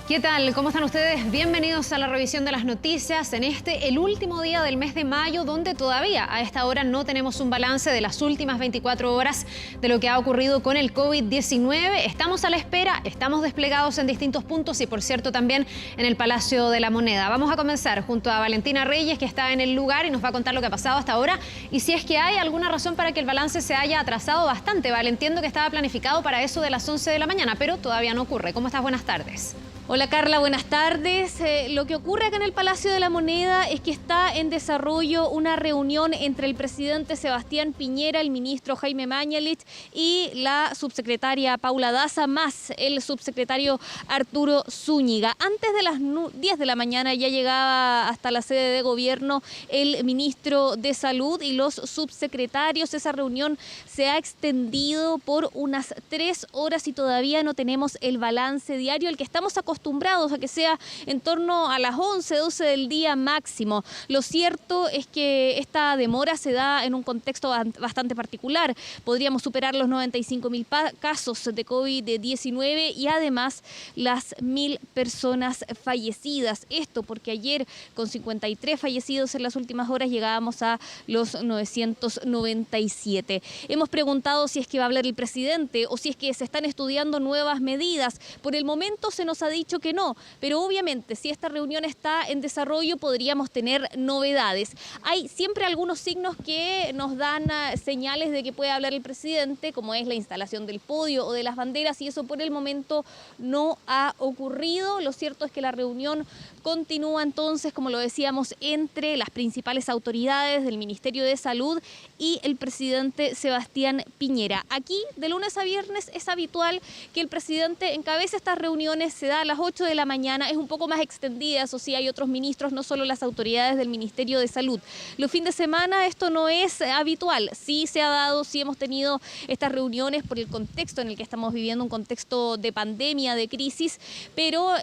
¿Qué tal? ¿Cómo están ustedes? Bienvenidos a la revisión de las noticias en el último día del mes de mayo, donde todavía a esta hora no tenemos un balance de las últimas 24 horas de lo que ha ocurrido con el COVID-19. Estamos a la espera, estamos desplegados en distintos puntos y, por cierto, también en el Palacio de la Moneda. Vamos a comenzar junto a Valentina Reyes, que está en el lugar y nos va a contar lo que ha pasado hasta ahora y si es que hay alguna razón para que el balance se haya atrasado bastante. Entiendo que estaba planificado para eso de las 11 de la mañana, pero todavía no ocurre. ¿Cómo estás? Buenas tardes. Hola Carla, buenas tardes. Lo que ocurre acá en el Palacio de la Moneda es que está en desarrollo una reunión entre el presidente Sebastián Piñera, el ministro Jaime Mañalich y la subsecretaria Paula Daza, más el subsecretario Arturo Zúñiga. Antes de las 10 de la mañana ya llegaba hasta la sede de gobierno el ministro de Salud y los subsecretarios. Esa reunión se ha extendido por unas 3 horas y todavía no tenemos el balance diario, el que estamos acostumbrados a que sea en torno a las 11, 12 del día máximo. Lo cierto es que esta demora se da en un contexto bastante particular. Podríamos superar los 95.000 casos de COVID-19 y además las 1.000 personas fallecidas. Esto porque ayer, con 53 fallecidos en las últimas horas, llegábamos a los 997. Hemos preguntado si es que va a hablar el presidente o si es que se están estudiando nuevas medidas. Por el momento se nos ha dicho que no, pero obviamente si esta reunión está en desarrollo podríamos tener novedades. Hay siempre algunos signos que nos dan señales de que puede hablar el presidente, como es la instalación del podio o de las banderas, y eso por el momento no ha ocurrido. Lo cierto es que la reunión continúa entonces, como lo decíamos, entre las principales autoridades del Ministerio de Salud y el presidente Sebastián Piñera. Aquí, de lunes a viernes, es habitual que el presidente encabece estas reuniones, se da a las 8 de la mañana, es un poco más extendida, eso sí, hay otros ministros, no solo las autoridades del Ministerio de Salud. Los fines de semana esto no es habitual, sí se ha dado, sí hemos tenido estas reuniones por el contexto en el que estamos viviendo, un contexto de pandemia, de crisis, pero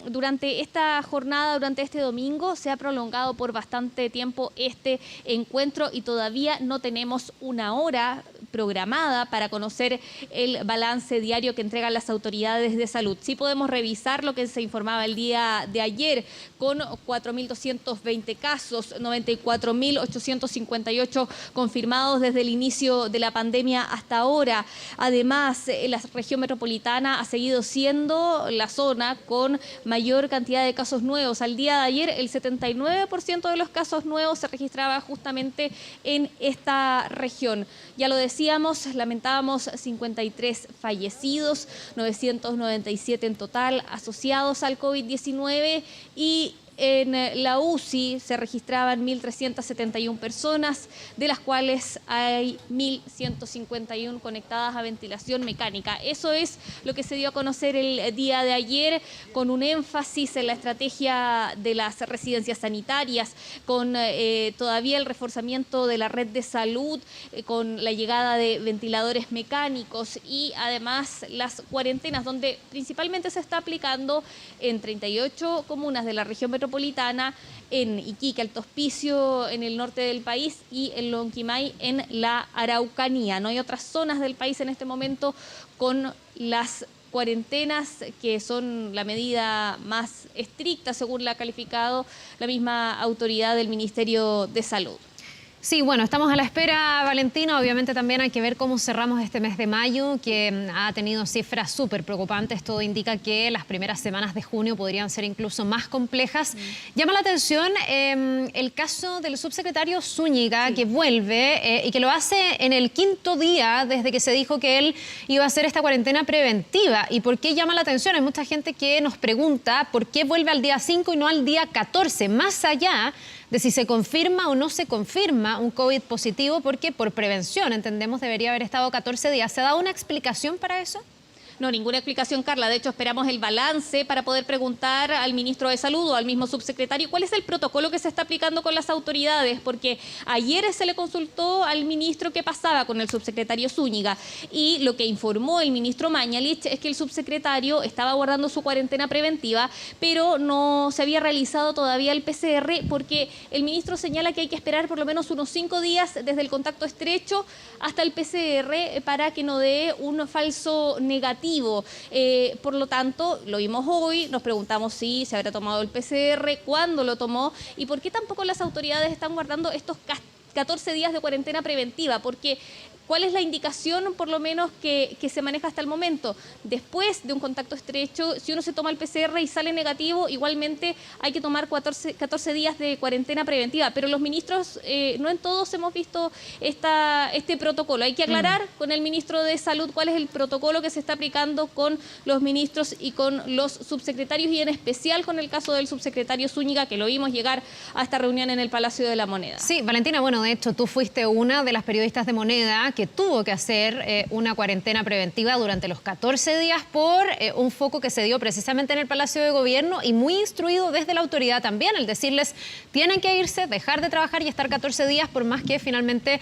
durante esta jornada, durante este domingo, se ha prolongado por bastante tiempo este encuentro y todavía no tenemos una hora programada para conocer el balance diario que entregan las autoridades de salud. Sí podemos revisar lo que se informaba el día de ayer con 4.220 casos, 94.858 confirmados desde el inicio de la pandemia hasta ahora. Además, la región metropolitana ha seguido siendo la zona con mayor cantidad de casos nuevos. Al día de ayer, el 79% de los casos nuevos se registraba justamente en esta región. Ya lo decíamos, lamentábamos 53 fallecidos, 997 en total asociados al COVID-19 y en la UCI se registraban 1.371 personas, de las cuales hay 1.151 conectadas a ventilación mecánica. Eso es lo que se dio a conocer el día de ayer, con un énfasis en la estrategia de las residencias sanitarias, con todavía el reforzamiento de la red de salud, con la llegada de ventiladores mecánicos y además las cuarentenas, donde principalmente se está aplicando en 38 comunas de la región metropolitana, en Iquique, Alto Hospicio, en el norte del país y en Lonquimay, en la Araucanía. No hay otras zonas del país en este momento con las cuarentenas, que son la medida más estricta, según la ha calificado la misma autoridad del Ministerio de Salud. Sí, bueno, estamos a la espera, Valentina. Obviamente también hay que ver cómo cerramos este mes de mayo, que ha tenido cifras súper preocupantes. Todo indica que las primeras semanas de junio podrían ser incluso más complejas. Llama la atención el caso del subsecretario Zúñiga, que vuelve y que lo hace en el 5.º día desde que se dijo que él iba a hacer esta cuarentena preventiva. ¿Y por qué llama la atención? Hay mucha gente que nos pregunta por qué vuelve al día 5 y no al día 14, más allá de si se confirma o no se confirma un COVID positivo, porque por prevención, entendemos, debería haber estado 14 días. ¿Se ha dado una explicación para eso? No, ninguna explicación, Carla. De hecho, esperamos el balance para poder preguntar al ministro de Salud o al mismo subsecretario cuál es el protocolo que se está aplicando con las autoridades, porque ayer se le consultó al ministro qué pasaba con el subsecretario Zúñiga y lo que informó el ministro Mañalich es que el subsecretario estaba guardando su cuarentena preventiva, pero no se había realizado todavía el PCR porque el ministro señala que hay que esperar por lo menos unos 5 días desde el contacto estrecho hasta el PCR para que no dé un falso negativo negativo. Por lo tanto, lo vimos hoy, nos preguntamos si se habrá tomado el PCR, cuándo lo tomó y por qué tampoco las autoridades están guardando estos 14 días de cuarentena preventiva, porque ¿cuál es la indicación, por lo menos, que se maneja hasta el momento? Después de un contacto estrecho, si uno se toma el PCR y sale negativo, igualmente hay que tomar 14 días de cuarentena preventiva. Pero los ministros, no en todos hemos visto este protocolo. Hay que aclarar con el ministro de Salud cuál es el protocolo que se está aplicando con los ministros y con los subsecretarios, y en especial con el caso del subsecretario Zúñiga, que lo vimos llegar a esta reunión en el Palacio de la Moneda. Sí, Valentina, bueno, de hecho, tú fuiste una de las periodistas de Moneda que tuvo que hacer una cuarentena preventiva durante los 14 días por un foco que se dio precisamente en el Palacio de Gobierno y muy instruido desde la autoridad también, el decirles tienen que irse, dejar de trabajar y estar 14 días por más que finalmente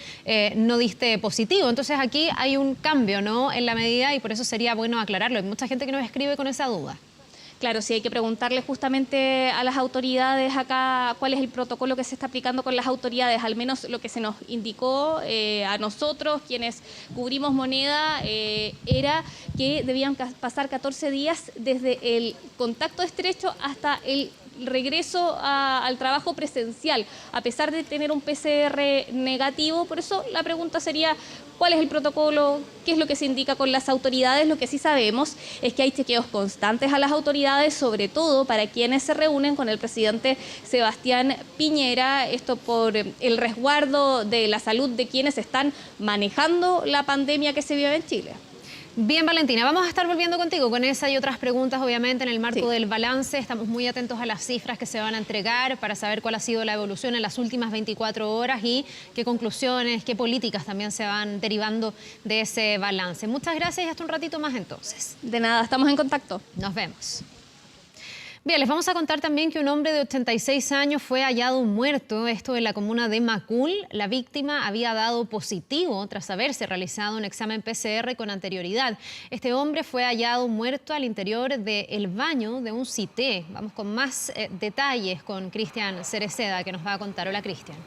no diste positivo. Entonces aquí hay un cambio, ¿no?, en la medida y por eso sería bueno aclararlo. Hay mucha gente que nos escribe con esa duda. Claro, sí, hay que preguntarle justamente a las autoridades acá cuál es el protocolo que se está aplicando con las autoridades. Al menos lo que se nos indicó a nosotros, quienes cubrimos Moneda, era que debían pasar 14 días desde el contacto estrecho hasta el regreso al trabajo presencial, a pesar de tener un PCR negativo. Por eso la pregunta sería, ¿cuál es el protocolo? ¿Qué es lo que se indica con las autoridades? Lo que sí sabemos es que hay chequeos constantes a las autoridades, sobre todo para quienes se reúnen con el presidente Sebastián Piñera, esto por el resguardo de la salud de quienes están manejando la pandemia que se vive en Chile. Bien, Valentina, vamos a estar volviendo contigo con esa y otras preguntas, obviamente, en el marco del balance. Estamos muy atentos a las cifras que se van a entregar para saber cuál ha sido la evolución en las últimas 24 horas y qué conclusiones, qué políticas también se van derivando de ese balance. Muchas gracias y hasta un ratito más entonces. De nada, estamos en contacto. Nos vemos. Bien, les vamos a contar también que un hombre de 86 años fue hallado muerto, esto en la comuna de Macul. La víctima había dado positivo tras haberse realizado un examen PCR con anterioridad. Este hombre fue hallado muerto al interior del baño de un CITE. Vamos con más detalles con Cristian Cereceda, que nos va a contar. Hola, Cristian.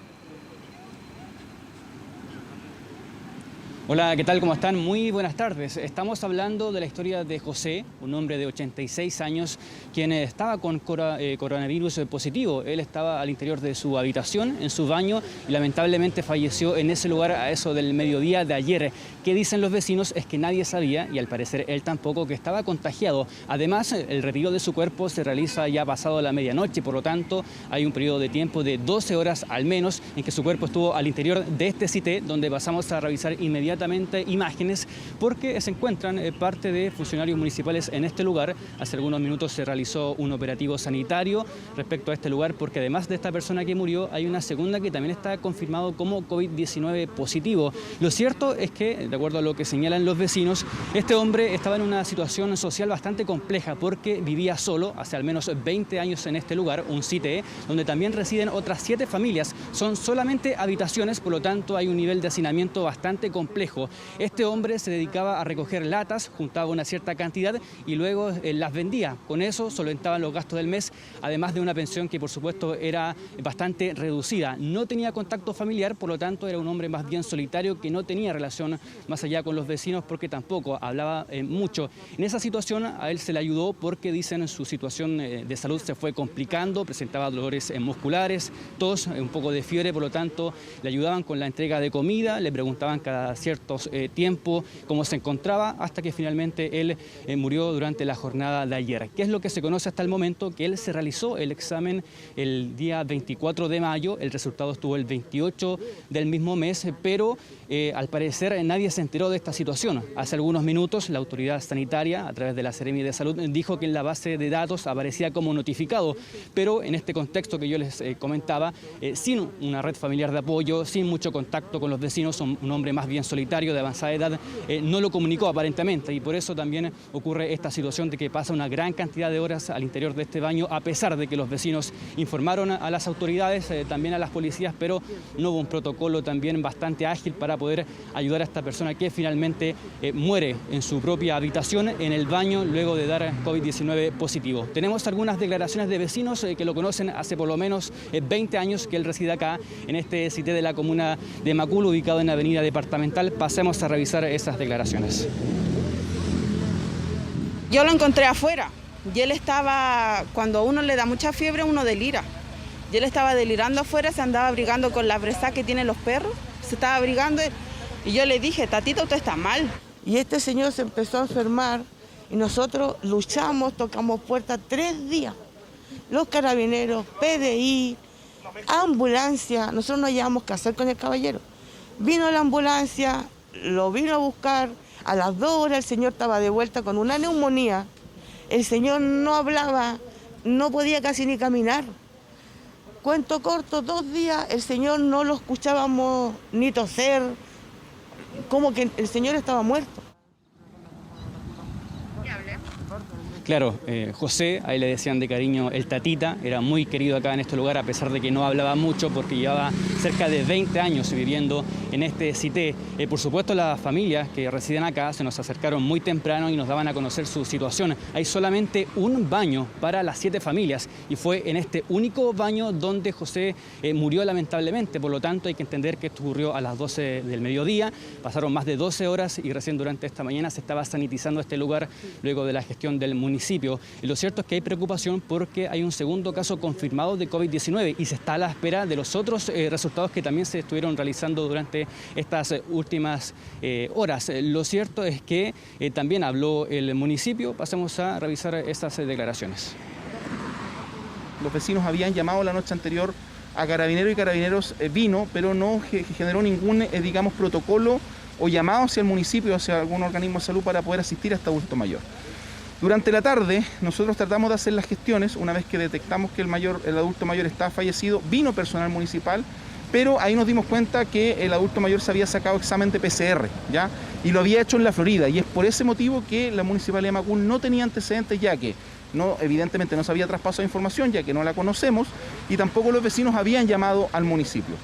Hola, ¿qué tal? ¿Cómo están? Muy buenas tardes. Estamos hablando de la historia de José, un hombre de 86 años, quien estaba con coronavirus positivo. Él estaba al interior de su habitación, en su baño, y lamentablemente falleció en ese lugar a eso del mediodía de ayer. ¿Qué dicen los vecinos? Es que nadie sabía, y al parecer él tampoco, que estaba contagiado. Además, el retiro de su cuerpo se realiza ya pasado la medianoche, por lo tanto, hay un periodo de tiempo de 12 horas al menos en que su cuerpo estuvo al interior de este CITE, donde pasamos a revisar inmediatamente imágenes porque se encuentran parte de funcionarios municipales en este lugar. Hace algunos minutos se realizó un operativo sanitario respecto a este lugar porque además de esta persona que murió hay una segunda que también está confirmado como COVID-19 positivo. Lo cierto es que, de acuerdo a lo que señalan los vecinos, este hombre estaba en una situación social bastante compleja porque vivía solo hace al menos 20 años en este lugar, un CITE, donde también residen otras 7 familias. Son solamente habitaciones, por lo tanto hay un nivel de hacinamiento bastante complejo. Este hombre se dedicaba a recoger latas, juntaba una cierta cantidad y luego las vendía. Con eso solventaban los gastos del mes, además de una pensión que por supuesto era bastante reducida. No tenía contacto familiar, por lo tanto era un hombre más bien solitario que no tenía relación más allá con los vecinos porque tampoco hablaba mucho. En esa situación a él se le ayudó porque dicen su situación de salud se fue complicando, presentaba dolores musculares, tos, un poco de fiebre, por lo tanto le ayudaban con la entrega de comida, le preguntaban cada cierto tiempo cómo se encontraba, hasta que finalmente él murió durante la jornada de ayer. ¿Qué es lo que se conoce hasta el momento? Que él se realizó el examen el día 24 de mayo, el resultado estuvo el 28 del mismo mes, pero al parecer nadie se enteró de esta situación. Hace algunos minutos la autoridad sanitaria, a través de la Seremi de Salud, dijo que en la base de datos aparecía como notificado, pero en este contexto que yo les comentaba, sin una red familiar de apoyo, sin mucho contacto con los vecinos, un hombre más bien solitario de avanzada edad, no lo comunicó aparentemente, y por eso también ocurre esta situación de que pasa una gran cantidad de horas al interior de este baño, a pesar de que los vecinos informaron a las autoridades, también a las policías, pero no hubo un protocolo también bastante ágil para poder ayudar a esta persona que finalmente muere en su propia habitación, en el baño, luego de dar COVID-19 positivo. Tenemos algunas declaraciones de vecinos que lo conocen hace por lo menos 20 años que él reside acá, en este CITE de la comuna de Macul, ubicado en la avenida Departamental. Pasemos a revisar esas declaraciones. Yo lo encontré afuera y él estaba, cuando a uno le da mucha fiebre, uno delira. Y él estaba delirando afuera, se andaba abrigando con la breza que tienen los perros, se estaba abrigando y yo le dije, tatita, usted está mal. Y este señor se empezó a enfermar y nosotros luchamos, tocamos puertas 3 días. Los carabineros, PDI, ambulancia, nosotros no hallábamos qué hacer con el caballero. Vino la ambulancia, lo vino a buscar, a las 2 horas el señor estaba de vuelta con una neumonía, el señor no hablaba, no podía casi ni caminar. Cuento corto, 2 días el señor no lo escuchábamos ni toser, como que el señor estaba muerto. Claro, José, ahí le decían de cariño el tatita, era muy querido acá en este lugar a pesar de que no hablaba mucho porque llevaba cerca de 20 años viviendo en este CITE. Por supuesto las familias que residen acá se nos acercaron muy temprano y nos daban a conocer su situación. Hay solamente un baño para las 7 familias y fue en este único baño donde José murió lamentablemente. Por lo tanto hay que entender que esto ocurrió a las 12 del mediodía, pasaron más de 12 horas y recién durante esta mañana se estaba sanitizando este lugar luego de la gestión del municipio. Y lo cierto es que hay preocupación porque hay un segundo caso confirmado de COVID-19 y se está a la espera de los otros resultados que también se estuvieron realizando durante estas últimas horas. Lo cierto es que también habló el municipio. Pasemos a revisar estas declaraciones. Los vecinos habían llamado la noche anterior a Carabineros y Carabineros vino, pero no generó ningún, digamos, protocolo o llamado hacia el municipio, hacia algún organismo de salud para poder asistir a este adulto mayor. Durante la tarde nosotros tratamos de hacer las gestiones, una vez que detectamos que el adulto mayor estaba fallecido, vino personal municipal, pero ahí nos dimos cuenta que el adulto mayor se había sacado examen de PCR, ¿ya? Y lo había hecho en la Florida, y es por ese motivo que la Municipalidad de Macul no tenía antecedentes, ya que evidentemente no se había traspasado información, ya que no la conocemos, y tampoco los vecinos habían llamado al municipio.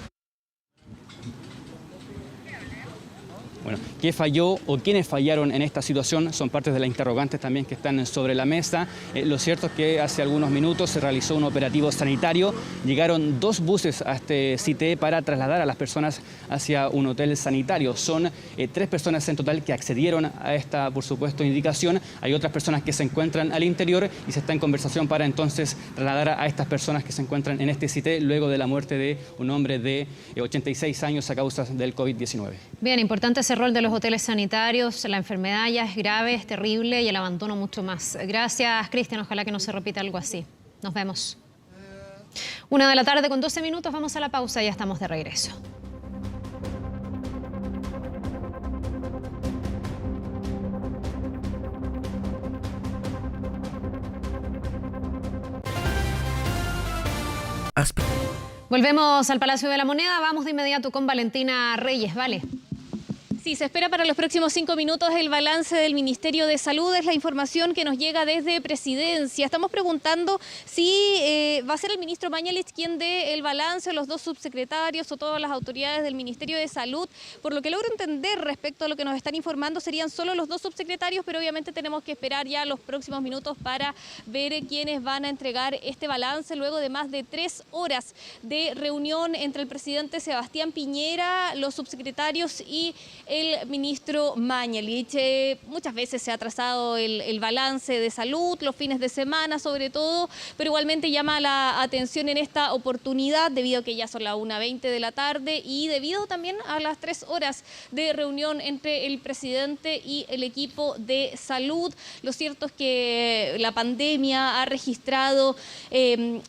Bueno, ¿qué falló o quiénes fallaron en esta situación? Son partes de las interrogantes también que están sobre la mesa. Lo cierto es que hace algunos minutos se realizó un operativo sanitario. Llegaron 2 buses a este CITE para trasladar a las personas hacia un hotel sanitario. Son 3 personas en total que accedieron a esta, por supuesto, indicación. Hay otras personas que se encuentran al interior y se está en conversación para entonces trasladar a estas personas que se encuentran en este CITE luego de la muerte de un hombre de 86 años a causa del COVID-19. Bien, importante ese rol de los hoteles sanitarios. La enfermedad ya es grave, es terrible y el abandono mucho más. Gracias, Cristian. Ojalá que no se repita algo así. Nos vemos. 1 de la tarde con 12 minutos. Vamos a la pausa y ya estamos de regreso. Volvemos al Palacio de la Moneda. Vamos de inmediato con Valentina Reyes. Vale. Sí, se espera para los próximos 5 minutos el balance del Ministerio de Salud. Es la información que nos llega desde Presidencia. Estamos preguntando si va a ser el ministro Mañalich quien dé el balance, los 2 subsecretarios o todas las autoridades del Ministerio de Salud. Por lo que logro entender respecto a lo que nos están informando, serían solo los 2 subsecretarios, pero obviamente tenemos que esperar ya los próximos minutos para ver quiénes van a entregar este balance luego de más de 3 horas de reunión entre el presidente Sebastián Piñera, los subsecretarios y el ministro Mañalich. Muchas veces se ha trazado el balance de salud, los fines de semana sobre todo, pero igualmente llama la atención en esta oportunidad debido a que ya son las 1:20 de la tarde y debido también a las 3 horas de reunión entre el presidente y el equipo de salud. Lo cierto es que la pandemia ha registrado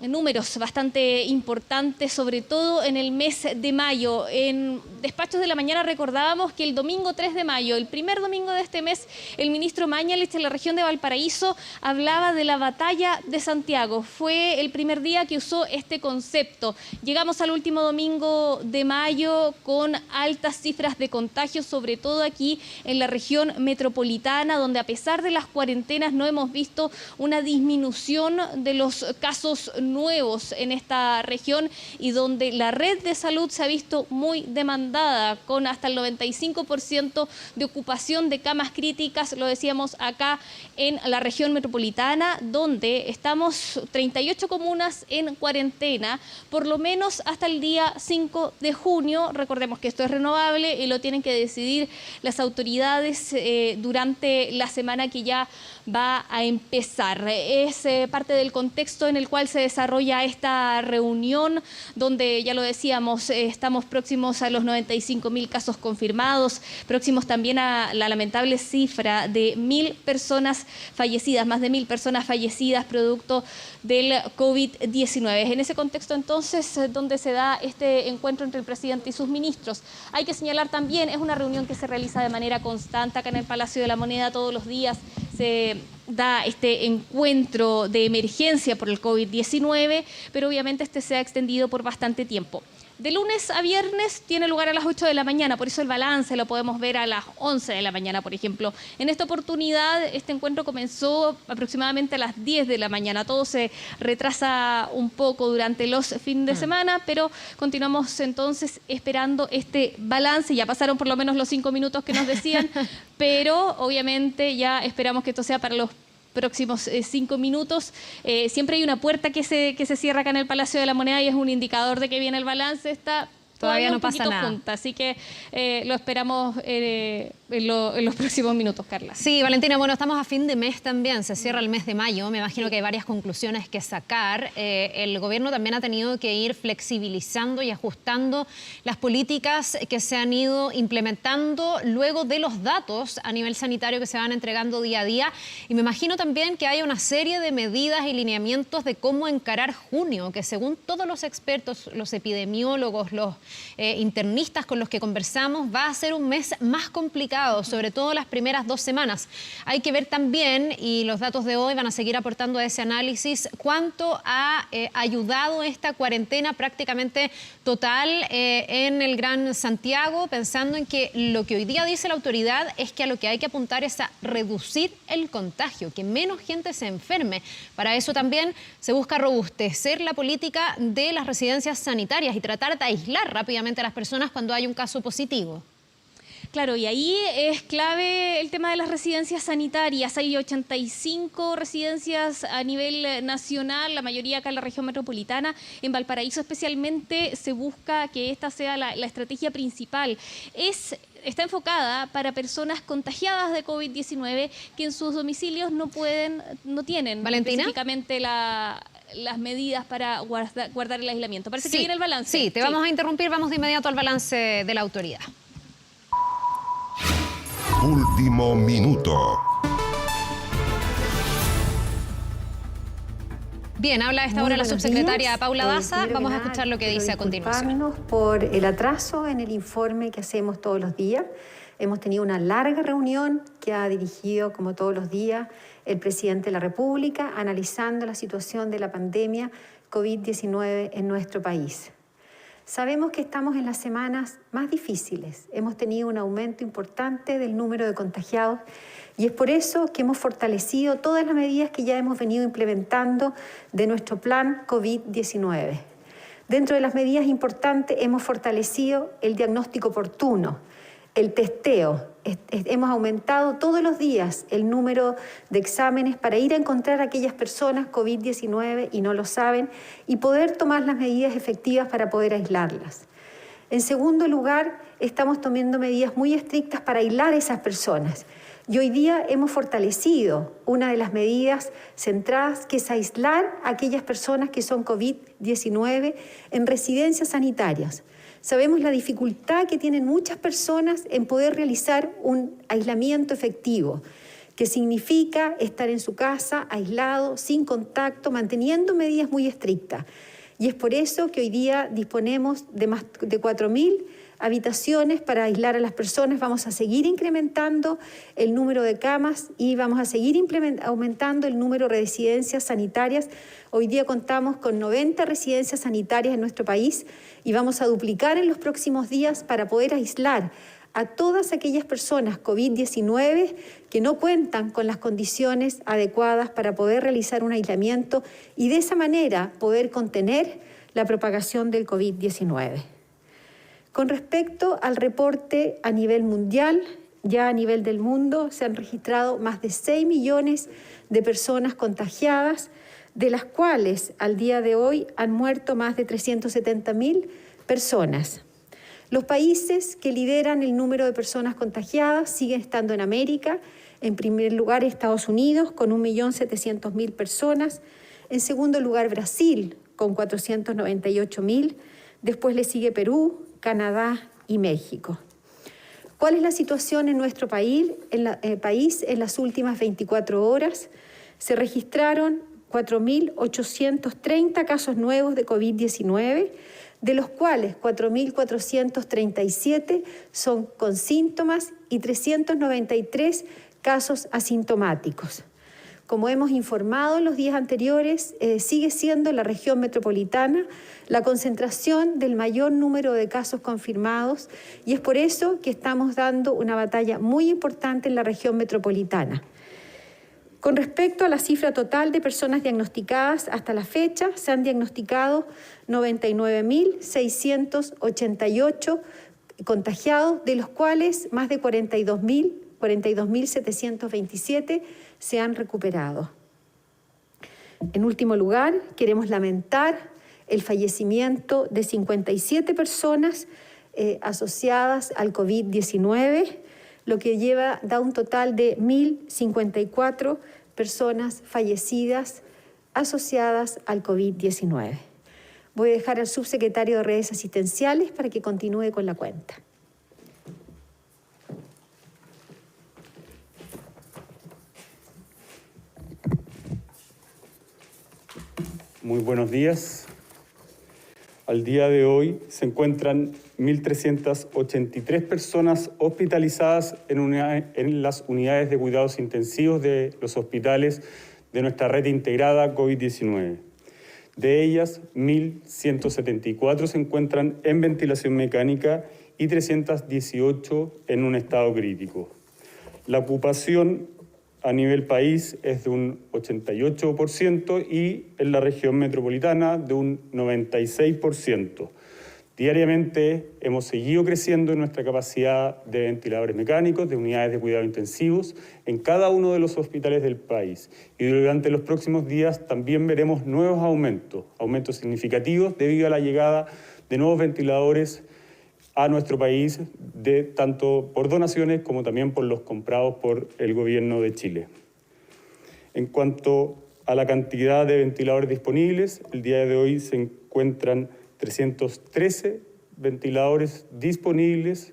números bastante importantes, sobre todo en el mes de mayo. En Despachos de la Mañana recordábamos que el domingo 3 de mayo, el primer domingo de este mes, el ministro Mañalich en la región de Valparaíso hablaba de la batalla de Santiago. Fue el primer día que usó este concepto. Llegamos al último domingo de mayo con altas cifras de contagios, sobre todo aquí en la región metropolitana, donde a pesar de las cuarentenas no hemos visto una disminución de los casos nuevos en esta región y donde la red de salud se ha visto muy demandada, con hasta el 95% 95% de ocupación de camas críticas, lo decíamos acá en la región metropolitana, donde estamos 38 comunas en cuarentena, por lo menos hasta el día 5 de junio. Recordemos que esto es renovable y lo tienen que decidir las autoridades durante la semana que ya va a empezar. Es parte del contexto en el cual se desarrolla esta reunión, donde ya lo decíamos, estamos próximos a los 95.000 casos confirmados, próximos también a la lamentable cifra de 1.000 personas fallecidas, más de 1.000 personas fallecidas producto del COVID-19. Es en ese contexto entonces donde se da este encuentro entre el presidente y sus ministros. Hay que señalar también, es una reunión que se realiza de manera constante acá en el Palacio de la Moneda todos los días. Se da este encuentro de emergencia por el COVID-19, pero obviamente este se ha extendido por bastante tiempo. De lunes a viernes tiene lugar a las 8 de la mañana, por eso el balance lo podemos ver a las 11 de la mañana, por ejemplo. En esta oportunidad, este encuentro comenzó aproximadamente a las 10 de la mañana. Todo se retrasa un poco durante los fines de semana, pero continuamos entonces esperando este balance. Ya pasaron por lo menos los 5 minutos que nos decían, pero obviamente ya esperamos que esto sea para los próximos 5 minutos. Siempre hay una puerta que se cierra acá en el Palacio de la Moneda y es un indicador de que viene el balance. Está todavía no pasa nada. Junta, así que lo esperamos en los próximos minutos, Carla. Sí, Valentina, bueno, estamos a fin de mes también, se cierra el mes de mayo, me imagino que hay varias conclusiones que sacar. El gobierno también ha tenido que ir flexibilizando y ajustando las políticas que se han ido implementando luego de los datos a nivel sanitario que se van entregando día a día. Y me imagino también que hay una serie de medidas y lineamientos de cómo encarar junio, que según todos los expertos, los epidemiólogos, los internistas con los que conversamos, va a ser un mes más complicado, sobre todo las primeras 2 semanas. Hay que ver también, y los datos de hoy van a seguir aportando a ese análisis, cuánto ha ayudado esta cuarentena prácticamente total en el Gran Santiago, pensando en que lo que hoy día dice la autoridad es que a lo que hay que apuntar es a reducir el contagio, que menos gente se enferme. Para eso también se busca robustecer la política de las residencias sanitarias y tratar de aislar rápidamente a las personas cuando hay un caso positivo. Claro, y ahí es clave el tema de las residencias sanitarias. Hay 85 residencias a nivel nacional, la mayoría acá en la región metropolitana. En Valparaíso especialmente se busca que esta sea la estrategia principal. Está enfocada para personas contagiadas de COVID-19 que en sus domicilios no tienen ¿Valentina? Específicamente las medidas para guardar el aislamiento. Parece que viene el balance. Sí, te vamos a interrumpir, vamos de inmediato al balance de la autoridad. Último minuto. Bien, habla a esta hora la subsecretaria Paula Daza. Vamos a escuchar lo que dice a continuación. Disculparnos por el atraso en el informe que hacemos todos los días. Hemos tenido una larga reunión que ha dirigido, como todos los días, el presidente de la República, analizando la situación de la pandemia COVID-19 en nuestro país. Sabemos que estamos en las semanas más difíciles. Hemos tenido un aumento importante del número de contagiados y es por eso que hemos fortalecido todas las medidas que ya hemos venido implementando de nuestro plan COVID-19. Dentro de las medidas importantes hemos fortalecido el diagnóstico oportuno, el testeo. Hemos aumentado todos los días el número de exámenes para ir a encontrar a aquellas personas COVID-19 y no lo saben y poder tomar las medidas efectivas para poder aislarlas. En segundo lugar, estamos tomando medidas muy estrictas para aislar a esas personas. Y hoy día hemos fortalecido una de las medidas centradas, que es aislar a aquellas personas que son COVID-19 en residencias sanitarias. Sabemos la dificultad que tienen muchas personas en poder realizar un aislamiento efectivo, que significa estar en su casa, aislado, sin contacto, manteniendo medidas muy estrictas. Y es por eso que hoy día disponemos de más de 4.000 habitaciones para aislar a las personas. Vamos a seguir incrementando el número de camas y vamos a seguir aumentando el número de residencias sanitarias. Hoy día contamos con 90 residencias sanitarias en nuestro país y vamos a duplicar en los próximos días para poder aislar a todas aquellas personas COVID-19 que no cuentan con las condiciones adecuadas para poder realizar un aislamiento y de esa manera poder contener la propagación del COVID-19. Con respecto al reporte a nivel mundial, ya a nivel del mundo se han registrado más de 6 millones de personas contagiadas, de las cuales al día de hoy han muerto más de 370.000 personas. Los países que lideran el número de personas contagiadas siguen estando en América. En primer lugar, Estados Unidos, con 1.700.000 personas. En segundo lugar, Brasil, con 498.000. Después le sigue Perú, Canadá y México. ¿Cuál es la situación en nuestro país? En las últimas 24 horas se registraron 4.830 casos nuevos de COVID-19, de los cuales 4.437 son con síntomas y 393 casos asintomáticos. Como hemos informado en los días anteriores, sigue siendo la región metropolitana la concentración del mayor número de casos confirmados y es por eso que estamos dando una batalla muy importante en la región metropolitana. Con respecto a la cifra total de personas diagnosticadas hasta la fecha, se han diagnosticado 99.688 contagiados, de los cuales más de 42.727 se han recuperado. En último lugar, queremos lamentar el fallecimiento de 57 personas asociadas al COVID-19, lo que da un total de 1.054 personas fallecidas asociadas al COVID-19. Voy a dejar al subsecretario de Redes Asistenciales para que continúe con la cuenta. Muy buenos días. Al día de hoy se encuentran 1.383 personas hospitalizadas en las unidades de cuidados intensivos de los hospitales de nuestra red integrada COVID-19. De ellas, 1.174 se encuentran en ventilación mecánica y 318 en un estado crítico. La ocupación a nivel país es de un 88% y en la región metropolitana de un 96%. Diariamente hemos seguido creciendo en nuestra capacidad de ventiladores mecánicos, de unidades de cuidados intensivos en cada uno de los hospitales del país. Y durante los próximos días también veremos nuevos aumentos significativos debido a la llegada de nuevos ventiladores a nuestro país, tanto por donaciones como también por los comprados por el gobierno de Chile. En cuanto a la cantidad de ventiladores disponibles, el día de hoy se encuentran 313 ventiladores disponibles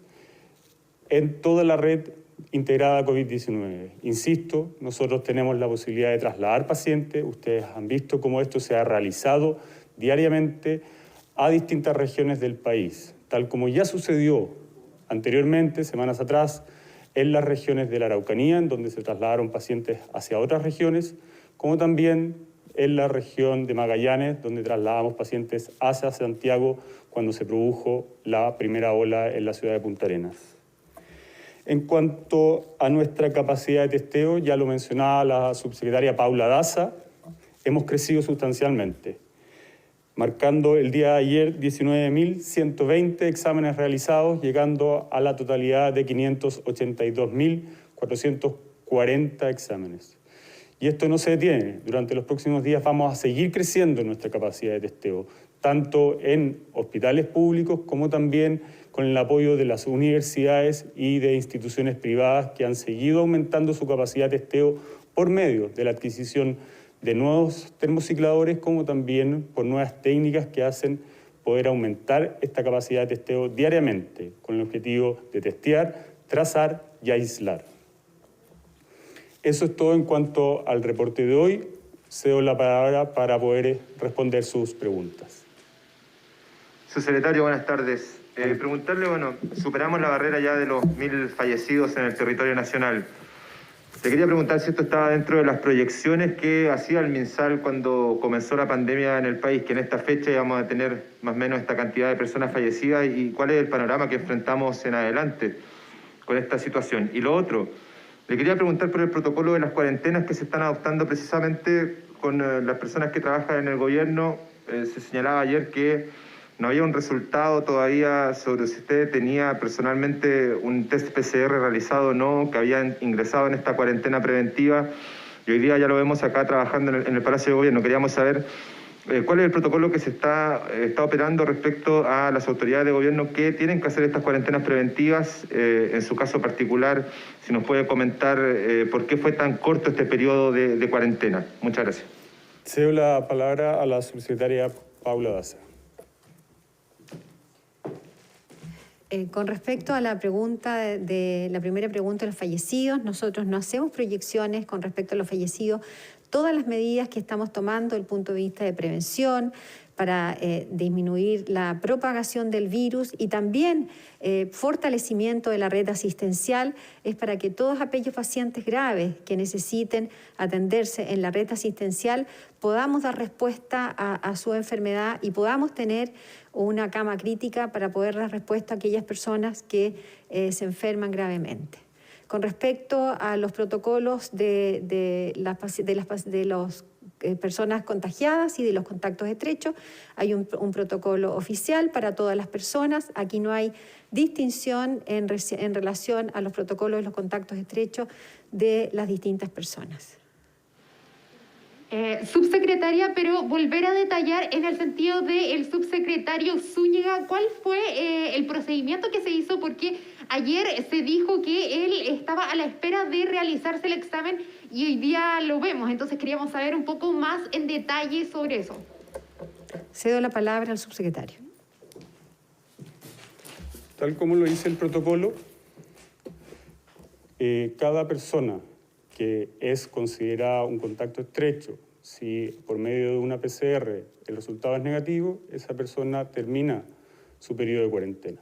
en toda la red integrada COVID-19. Insisto, nosotros tenemos la posibilidad de trasladar pacientes. Ustedes han visto cómo esto se ha realizado diariamente a distintas regiones del país, tal como ya sucedió anteriormente, semanas atrás, en las regiones de la Araucanía, en donde se trasladaron pacientes hacia otras regiones, como también en la región de Magallanes, donde trasladamos pacientes hacia Santiago cuando se produjo la primera ola en la ciudad de Punta Arenas. En cuanto a nuestra capacidad de testeo, ya lo mencionaba la subsecretaria Paula Daza, hemos crecido sustancialmente, marcando el día de ayer 19.120 exámenes realizados, llegando a la totalidad de 582.440 exámenes. Y esto no se detiene. Durante los próximos días vamos a seguir creciendo nuestra capacidad de testeo, tanto en hospitales públicos como también con el apoyo de las universidades y de instituciones privadas que han seguido aumentando su capacidad de testeo por medio de la adquisición de nuevos termocicladores, como también por nuevas técnicas que hacen poder aumentar esta capacidad de testeo diariamente, con el objetivo de testear, trazar y aislar. Eso es todo en cuanto al reporte de hoy. Cedo la palabra para poder responder sus preguntas. Subsecretario, buenas tardes. Preguntarle, superamos la barrera ya de los 1.000 fallecidos en el territorio nacional. Le quería preguntar si esto estaba dentro de las proyecciones que hacía el MinSal cuando comenzó la pandemia en el país, que en esta fecha íbamos a tener más o menos esta cantidad de personas fallecidas, y cuál es el panorama que enfrentamos en adelante con esta situación. Y lo otro, le quería preguntar por el protocolo de las cuarentenas que se están adoptando precisamente con las personas que trabajan en el gobierno. Se señalaba ayer que no había un resultado todavía sobre si usted tenía personalmente un test PCR realizado o no, que había ingresado en esta cuarentena preventiva. Y hoy día ya lo vemos acá trabajando en el Palacio de Gobierno. Queríamos saber cuál es el protocolo que se está operando respecto a las autoridades de gobierno que tienen que hacer estas cuarentenas preventivas. En su caso particular, si nos puede comentar por qué fue tan corto este periodo de cuarentena. Muchas gracias. Cedo la palabra a la subsecretaria Paula Daza. Con respecto a la pregunta de la primera pregunta de los fallecidos, nosotros no hacemos proyecciones con respecto a los fallecidos. Todas las medidas que estamos tomando desde el punto de vista de prevención para disminuir la propagación del virus y también fortalecimiento de la red asistencial es para que todos aquellos pacientes graves que necesiten atenderse en la red asistencial podamos dar respuesta a su enfermedad y podamos tener una cama crítica para poder dar respuesta a aquellas personas que se enferman gravemente. Con respecto a los protocolos de las personas contagiadas y de los contactos estrechos, hay un protocolo oficial para todas las personas. Aquí no hay distinción en relación a los protocolos de los contactos estrechos de las distintas personas. Subsecretaria, pero volver a detallar en el sentido del subsecretario Zúñiga, ¿cuál fue el procedimiento que se hizo? Porque ayer se dijo que él estaba a la espera de realizarse el examen y hoy día lo vemos, entonces queríamos saber un poco más en detalle sobre eso. Cedo la palabra al subsecretario. Tal como lo dice el protocolo, cada persona que es considerada un contacto estrecho, si por medio de una PCR el resultado es negativo, esa persona termina su periodo de cuarentena.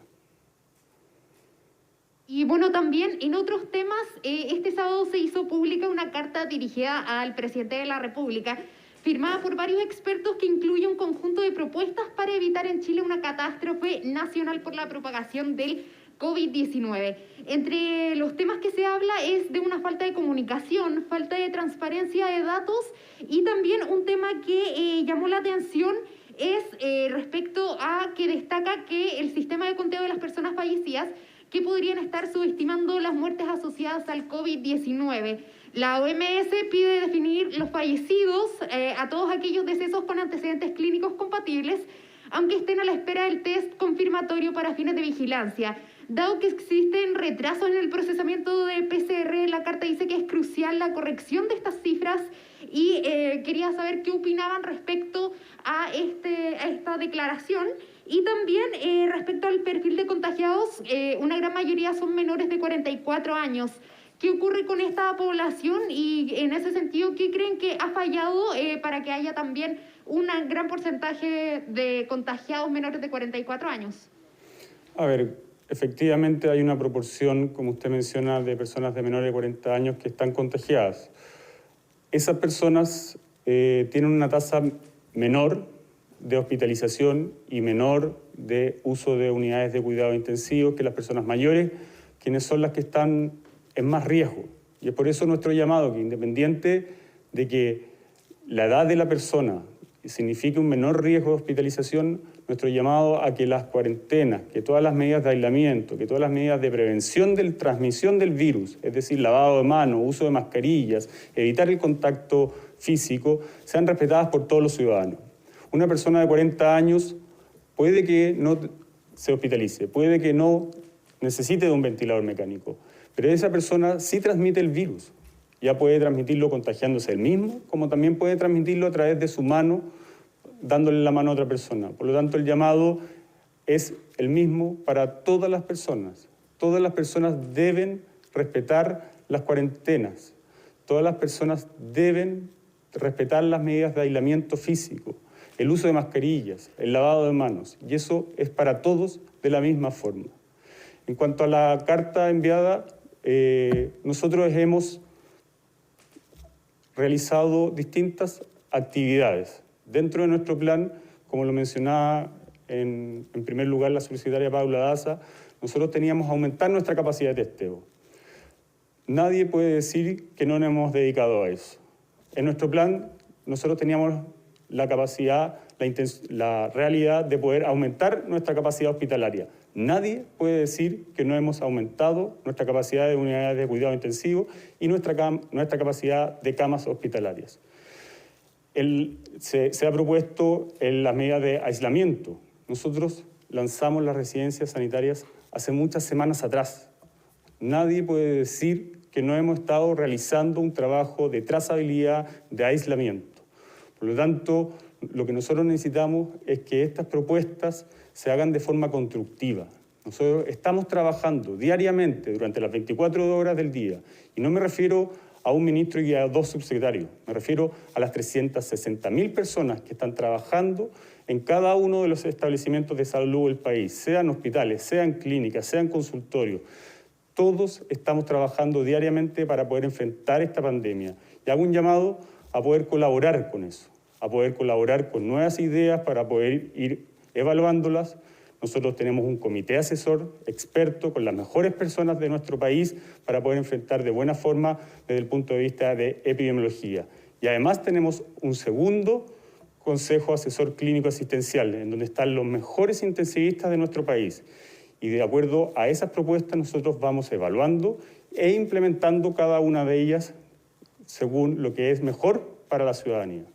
Y bueno, también en otros temas, este sábado se hizo pública una carta dirigida al presidente de la República, firmada por varios expertos que incluye un conjunto de propuestas para evitar en Chile una catástrofe nacional por la propagación del COVID-19. Entre los temas que se habla es de una falta de comunicación, falta de transparencia de datos y también un tema que llamó la atención es respecto a que destaca que el sistema de conteo de las personas fallecidas que podrían estar subestimando las muertes asociadas al COVID-19. La OMS pide definir los fallecidos a todos aquellos decesos con antecedentes clínicos compatibles, aunque estén a la espera del test confirmatorio para fines de vigilancia. Dado que existen retrasos en el procesamiento de PCR, la carta dice que es crucial la corrección de estas cifras y quería saber qué opinaban respecto a esta declaración. Y también respecto al perfil de contagiados, una gran mayoría son menores de 44 años. ¿Qué ocurre con esta población? Y en ese sentido, ¿qué creen que ha fallado para que haya también un gran porcentaje de contagiados menores de 44 años? A ver, efectivamente hay una proporción, como usted menciona, de personas de menores de 40 años que están contagiadas. Esas personas tienen una tasa menor de hospitalización y menor de uso de unidades de cuidado intensivo que las personas mayores, quienes son las que están en más riesgo. Y es por eso nuestro llamado, que independiente de que la edad de la persona signifique un menor riesgo de hospitalización, nuestro llamado a que las cuarentenas, que todas las medidas de aislamiento, que todas las medidas de prevención de la transmisión del virus, es decir, lavado de manos, uso de mascarillas, evitar el contacto físico, sean respetadas por todos los ciudadanos. Una persona de 40 años puede que no se hospitalice, puede que no necesite de un ventilador mecánico, pero esa persona sí transmite el virus. Ya puede transmitirlo contagiándose él mismo, como también puede transmitirlo a través de su mano, dándole la mano a otra persona. Por lo tanto, el llamado es el mismo para todas las personas. Todas las personas deben respetar las cuarentenas. Todas las personas deben respetar las medidas de aislamiento físico, el uso de mascarillas, el lavado de manos. Y eso es para todos de la misma forma. En cuanto a la carta enviada, nosotros hemos realizado distintas actividades. Dentro de nuestro plan, como lo mencionaba en primer lugar la subsecretaria Paula Daza, nosotros teníamos aumentar nuestra capacidad de testeo. Nadie puede decir que no nos hemos dedicado a eso. En nuestro plan nosotros teníamos la capacidad la realidad de poder aumentar nuestra capacidad hospitalaria. Nadie puede decir que no hemos aumentado nuestra capacidad de unidades de cuidado intensivo y nuestra capacidad de camas hospitalarias. Se ha propuesto las medidas de aislamiento. Nosotros lanzamos las residencias sanitarias hace muchas semanas atrás. Nadie puede decir que no hemos estado realizando un trabajo de trazabilidad, de aislamiento. Por lo tanto, lo que nosotros necesitamos es que estas propuestas se hagan de forma constructiva. Nosotros estamos trabajando diariamente durante las 24 horas del día, y no me refiero a un ministro y a 2 subsecretarios, me refiero a las 360.000 personas que están trabajando en cada uno de los establecimientos de salud del país, sean hospitales, sean clínicas, sean consultorios. Todos estamos trabajando diariamente para poder enfrentar esta pandemia. Y hago un llamado a poder colaborar con eso, a poder colaborar con nuevas ideas para poder ir evaluándolas. Nosotros tenemos un comité asesor experto con las mejores personas de nuestro país para poder enfrentar de buena forma desde el punto de vista de epidemiología. Y además tenemos un segundo consejo asesor clínico asistencial, en donde están los mejores intensivistas de nuestro país. Y de acuerdo a esas propuestas nosotros vamos evaluando e implementando cada una de ellas según lo que es mejor para la ciudadanía.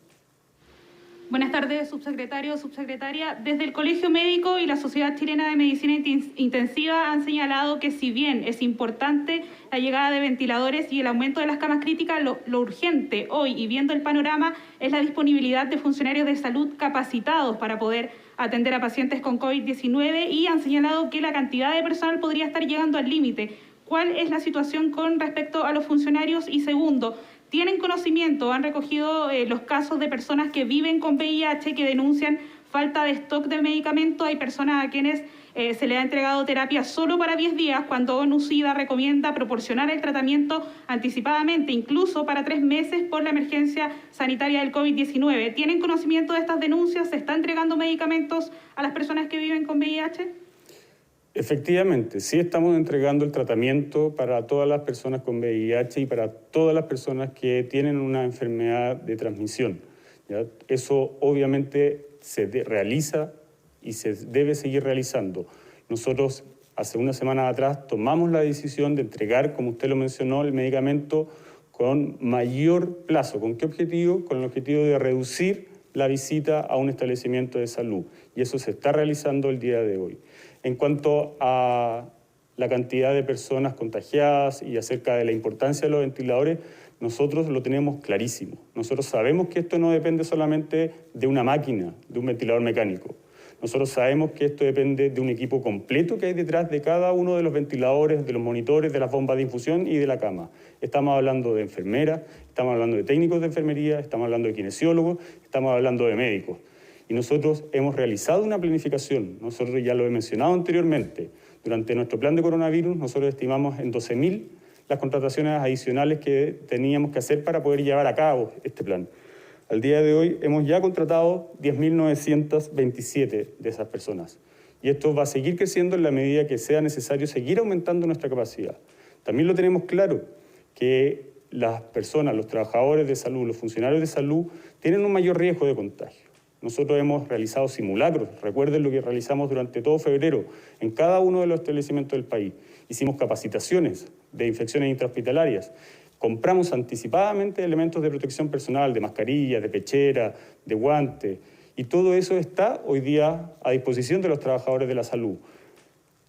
Buenas tardes, subsecretario, subsecretaria. Desde el Colegio Médico y la Sociedad Chilena de Medicina Intensiva han señalado que si bien es importante la llegada de ventiladores y el aumento de las camas críticas, lo urgente hoy y viendo el panorama es la disponibilidad de funcionarios de salud capacitados para poder atender a pacientes con COVID-19 y han señalado que la cantidad de personal podría estar llegando al límite. ¿Cuál es la situación con respecto a los funcionarios? Y segundo, ¿tienen conocimiento, han recogido los casos de personas que viven con VIH que denuncian falta de stock de medicamentos? Hay personas a quienes se le ha entregado terapia solo para 10 días cuando ONU-SIDA recomienda proporcionar el tratamiento anticipadamente, incluso para 3 meses por la emergencia sanitaria del COVID-19. ¿Tienen conocimiento de estas denuncias? ¿Se está entregando medicamentos a las personas que viven con VIH? Efectivamente, sí estamos entregando el tratamiento para todas las personas con VIH y para todas las personas que tienen una enfermedad de transmisión, ¿ya? Eso obviamente se realiza y se debe seguir realizando. Nosotros hace una semana atrás tomamos la decisión de entregar, como usted lo mencionó, el medicamento con mayor plazo. ¿Con qué objetivo? Con el objetivo de reducir la visita a un establecimiento de salud. Y eso se está realizando el día de hoy. En cuanto a la cantidad de personas contagiadas y acerca de la importancia de los ventiladores, nosotros lo tenemos clarísimo. Nosotros sabemos que esto no depende solamente de una máquina, de un ventilador mecánico. Nosotros sabemos que esto depende de un equipo completo que hay detrás de cada uno de los ventiladores, de los monitores, de las bombas de infusión y de la cama. Estamos hablando de enfermeras, estamos hablando de técnicos de enfermería, estamos hablando de kinesiólogos, estamos hablando de médicos. Y nosotros hemos realizado una planificación, nosotros ya lo he mencionado anteriormente, durante nuestro plan de coronavirus nosotros estimamos en 12.000 las contrataciones adicionales que teníamos que hacer para poder llevar a cabo este plan. Al día de hoy hemos ya contratado 10.927 de esas personas y esto va a seguir creciendo en la medida que sea necesario seguir aumentando nuestra capacidad. También lo tenemos claro que las personas, los trabajadores de salud, los funcionarios de salud tienen un mayor riesgo de contagio. Nosotros hemos realizado simulacros, recuerden lo que realizamos durante todo febrero en cada uno de los establecimientos del país. Hicimos capacitaciones de infecciones intrahospitalarias, compramos anticipadamente elementos de protección personal, de mascarillas, de pecheras, de guantes, y todo eso está hoy día a disposición de los trabajadores de la salud.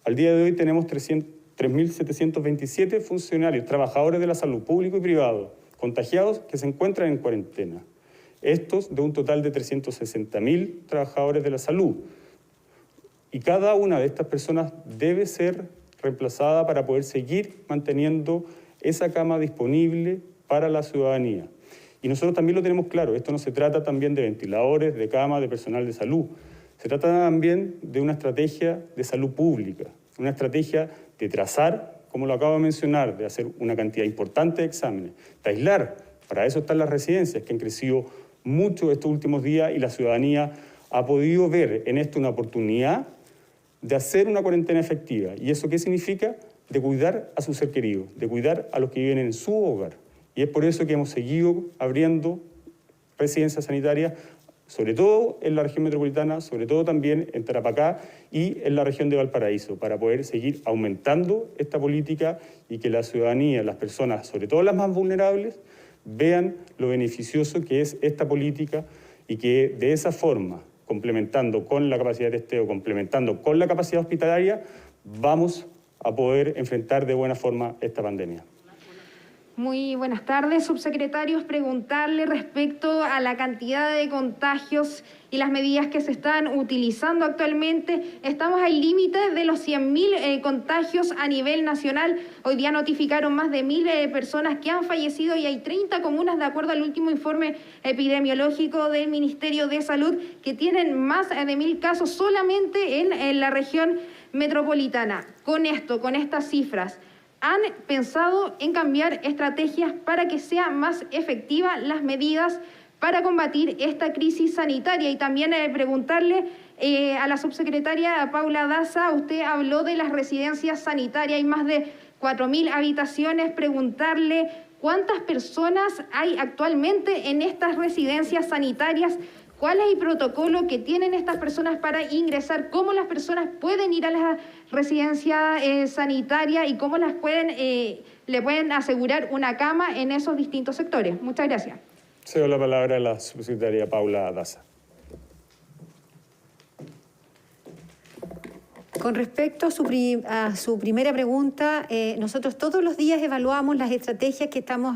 Al día de hoy tenemos 3.727 funcionarios, trabajadores de la salud, público y privado, contagiados que se encuentran en cuarentena. Estos de un total de 360.000 trabajadores de la salud. Y cada una de estas personas debe ser reemplazada para poder seguir manteniendo esa cama disponible para la ciudadanía. Y nosotros también lo tenemos claro, esto no se trata también de ventiladores, de camas, de personal de salud. Se trata también de una estrategia de salud pública, una estrategia de trazar, como lo acabo de mencionar, de hacer una cantidad importante de exámenes, de aislar. Para eso están las residencias, que han crecido mucho estos últimos días y la ciudadanía ha podido ver en esto una oportunidad de hacer una cuarentena efectiva. ¿Y eso qué significa? De cuidar a su ser querido, de cuidar a los que viven en su hogar. Y es por eso que hemos seguido abriendo residencias sanitarias sobre todo en la región metropolitana, sobre todo también en Tarapacá y en la región de Valparaíso, para poder seguir aumentando esta política y que la ciudadanía, las personas, sobre todo las más vulnerables, vean lo beneficioso que es esta política y que de esa forma, complementando con la capacidad de testeo, complementando con la capacidad hospitalaria, vamos a poder enfrentar de buena forma esta pandemia. Muy buenas tardes, subsecretarios. Preguntarle respecto a la cantidad de contagios y las medidas que se están utilizando actualmente. Estamos al límite de los 100.000 contagios a nivel nacional. Hoy día notificaron más de 1.000 personas que han fallecido y hay 30 comunas, de acuerdo al último informe epidemiológico del Ministerio de Salud, que tienen más de 1.000 casos solamente en la región metropolitana. Con esto, con estas cifras, ¿han pensado en cambiar estrategias para que sean más efectivas las medidas para combatir esta crisis sanitaria? Y también preguntarle a la subsecretaria Paula Daza, usted habló de las residencias sanitarias, hay más de 4.000 habitaciones, preguntarle cuántas personas hay actualmente en estas residencias sanitarias, cuál es el protocolo que tienen estas personas para ingresar, cómo las personas pueden ir a la residencia sanitaria y cómo le pueden asegurar una cama en esos distintos sectores. Muchas gracias. Cedo la palabra a la subsecretaria Paula Daza. Con respecto a su primera pregunta, nosotros todos los días evaluamos las estrategias que estamos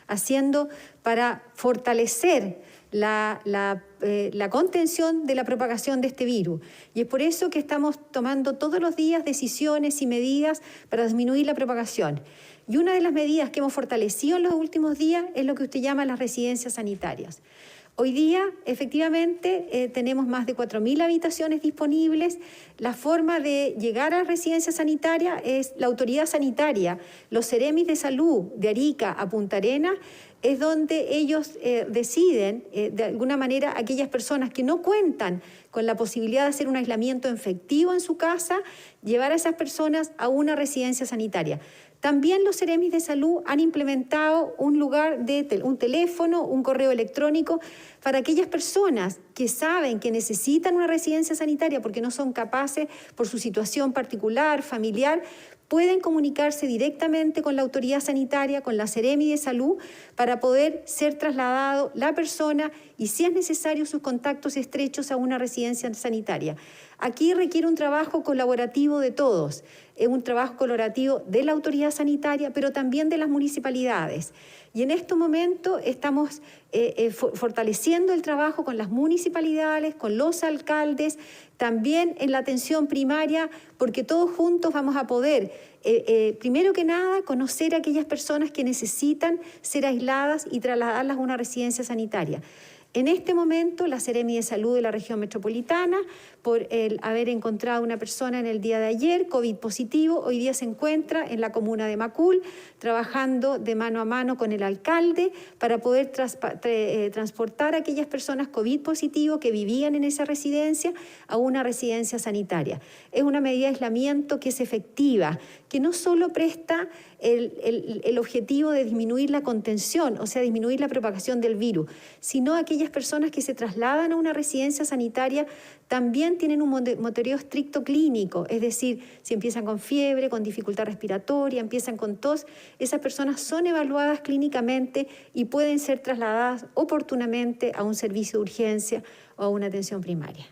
haciendo para fortalecer la contención de la propagación de este virus. Y es por eso que estamos tomando todos los días decisiones y medidas para disminuir la propagación. Y una de las medidas que hemos fortalecido en los últimos días es lo que usted llama las residencias sanitarias. Hoy día, efectivamente, tenemos más de 4.000 habitaciones disponibles. La forma de llegar a la residencia sanitaria es la autoridad sanitaria, los Ceremis de Salud de Arica a Punta Arenas, es donde ellos deciden, de alguna manera, aquellas personas que no cuentan con la posibilidad de hacer un aislamiento efectivo en su casa, llevar a esas personas a una residencia sanitaria. También los Ceremis de Salud han implementado un lugar un teléfono, un correo electrónico para aquellas personas que saben que necesitan una residencia sanitaria porque no son capaces por su situación particular, familiar, pueden comunicarse directamente con la autoridad sanitaria, con la Ceremi de Salud, para poder ser trasladado la persona y, si es necesario, sus contactos estrechos a una residencia sanitaria. Aquí requiere un trabajo colaborativo de todos, un trabajo colaborativo de la autoridad sanitaria, pero también de las municipalidades. Y en este momento estamos fortaleciendo el trabajo con las municipalidades, con los alcaldes, también en la atención primaria, porque todos juntos vamos a poder, primero que nada, conocer a aquellas personas que necesitan ser aisladas y trasladarlas a una residencia sanitaria. En este momento, la Seremi de Salud de la región metropolitana, por el haber encontrado una persona en el día de ayer, COVID positivo, hoy día se encuentra en la comuna de Macul, trabajando de mano a mano con el alcalde para poder transportar a aquellas personas COVID positivo que vivían en esa residencia a una residencia sanitaria. Es una medida de aislamiento que es efectiva, que no solo presta el objetivo de disminuir la contención, o sea, disminuir la propagación del virus, sino aquellas personas que se trasladan a una residencia sanitaria también tienen un monitoreo estricto clínico, es decir, si empiezan con fiebre, con dificultad respiratoria, empiezan con tos, esas personas son evaluadas clínicamente y pueden ser trasladadas oportunamente a un servicio de urgencia o a una atención primaria.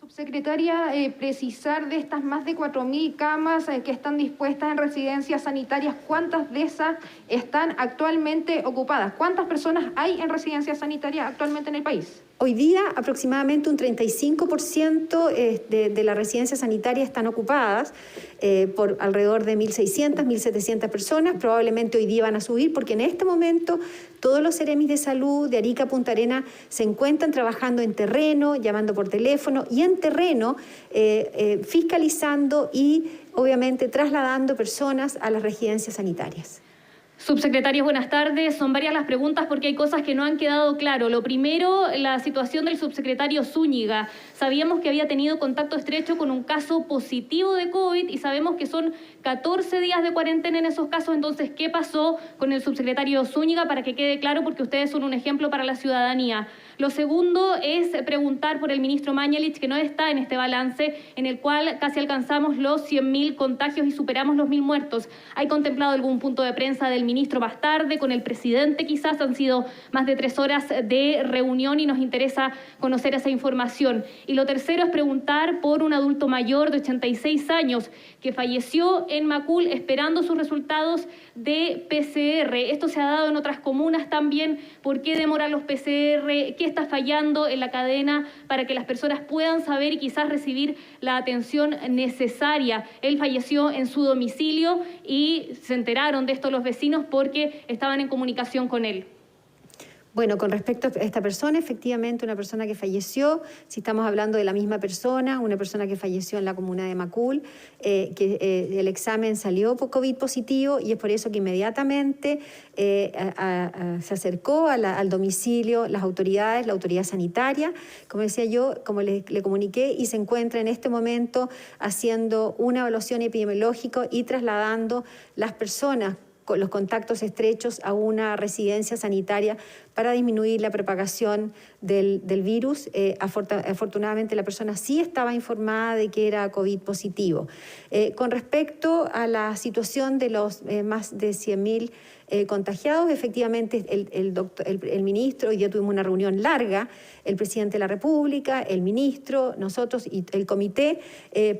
Subsecretaria, precisar de estas más de 4.000 camas que están dispuestas en residencias sanitarias, ¿cuántas de esas están actualmente ocupadas? ¿Cuántas personas hay en residencias sanitarias actualmente en el país? Hoy día aproximadamente un 35% de las residencias sanitarias están ocupadas por alrededor de 1.600, 1.700 personas. Probablemente hoy día van a subir porque en este momento todos los Ceremis de Salud de Arica, Punta Arenas se encuentran trabajando en terreno, llamando por teléfono y en terreno fiscalizando y obviamente trasladando personas a las residencias sanitarias. Subsecretarios, buenas tardes. Son varias las preguntas porque hay cosas que no han quedado claro. Lo primero, la situación del subsecretario Zúñiga. Sabíamos que había tenido contacto estrecho con un caso positivo de COVID y sabemos que son 14 días de cuarentena en esos casos. Entonces, ¿qué pasó con el subsecretario Zúñiga? Para que quede claro, porque ustedes son un ejemplo para la ciudadanía. Lo segundo es preguntar por el ministro Mañalich, que no está en este balance, en el cual casi alcanzamos los 100.000 contagios y superamos los 1.000 muertos. ¿Hay contemplado algún punto de prensa del ministro más tarde, con el presidente quizás? Han sido más de 3 horas de reunión y nos interesa conocer esa información. Y lo tercero es preguntar por un adulto mayor de 86 años que falleció en Macul esperando sus resultados de PCR. Esto se ha dado en otras comunas también. ¿Por qué demoran los PCR? ¿Qué está fallando en la cadena para que las personas puedan saber y quizás recibir la atención necesaria? Él falleció en su domicilio y se enteraron de esto los vecinos porque estaban en comunicación con él. Bueno, con respecto a esta persona, efectivamente una persona que falleció, si estamos hablando de la misma persona, una persona que falleció en la comuna de Macul, el examen salió por COVID positivo y es por eso que inmediatamente se acercó al domicilio las autoridades, la autoridad sanitaria, como decía yo, como le comuniqué, y se encuentra en este momento haciendo una evaluación epidemiológica y trasladando las personas con los contactos estrechos a una residencia sanitaria para disminuir la propagación del virus. Afortunadamente la persona sí estaba informada de que era COVID positivo. Con respecto a la situación de los más de 100.000 contagiados, efectivamente el ministro, hoy día tuvimos una reunión larga, el presidente de la República, el ministro, nosotros y el comité,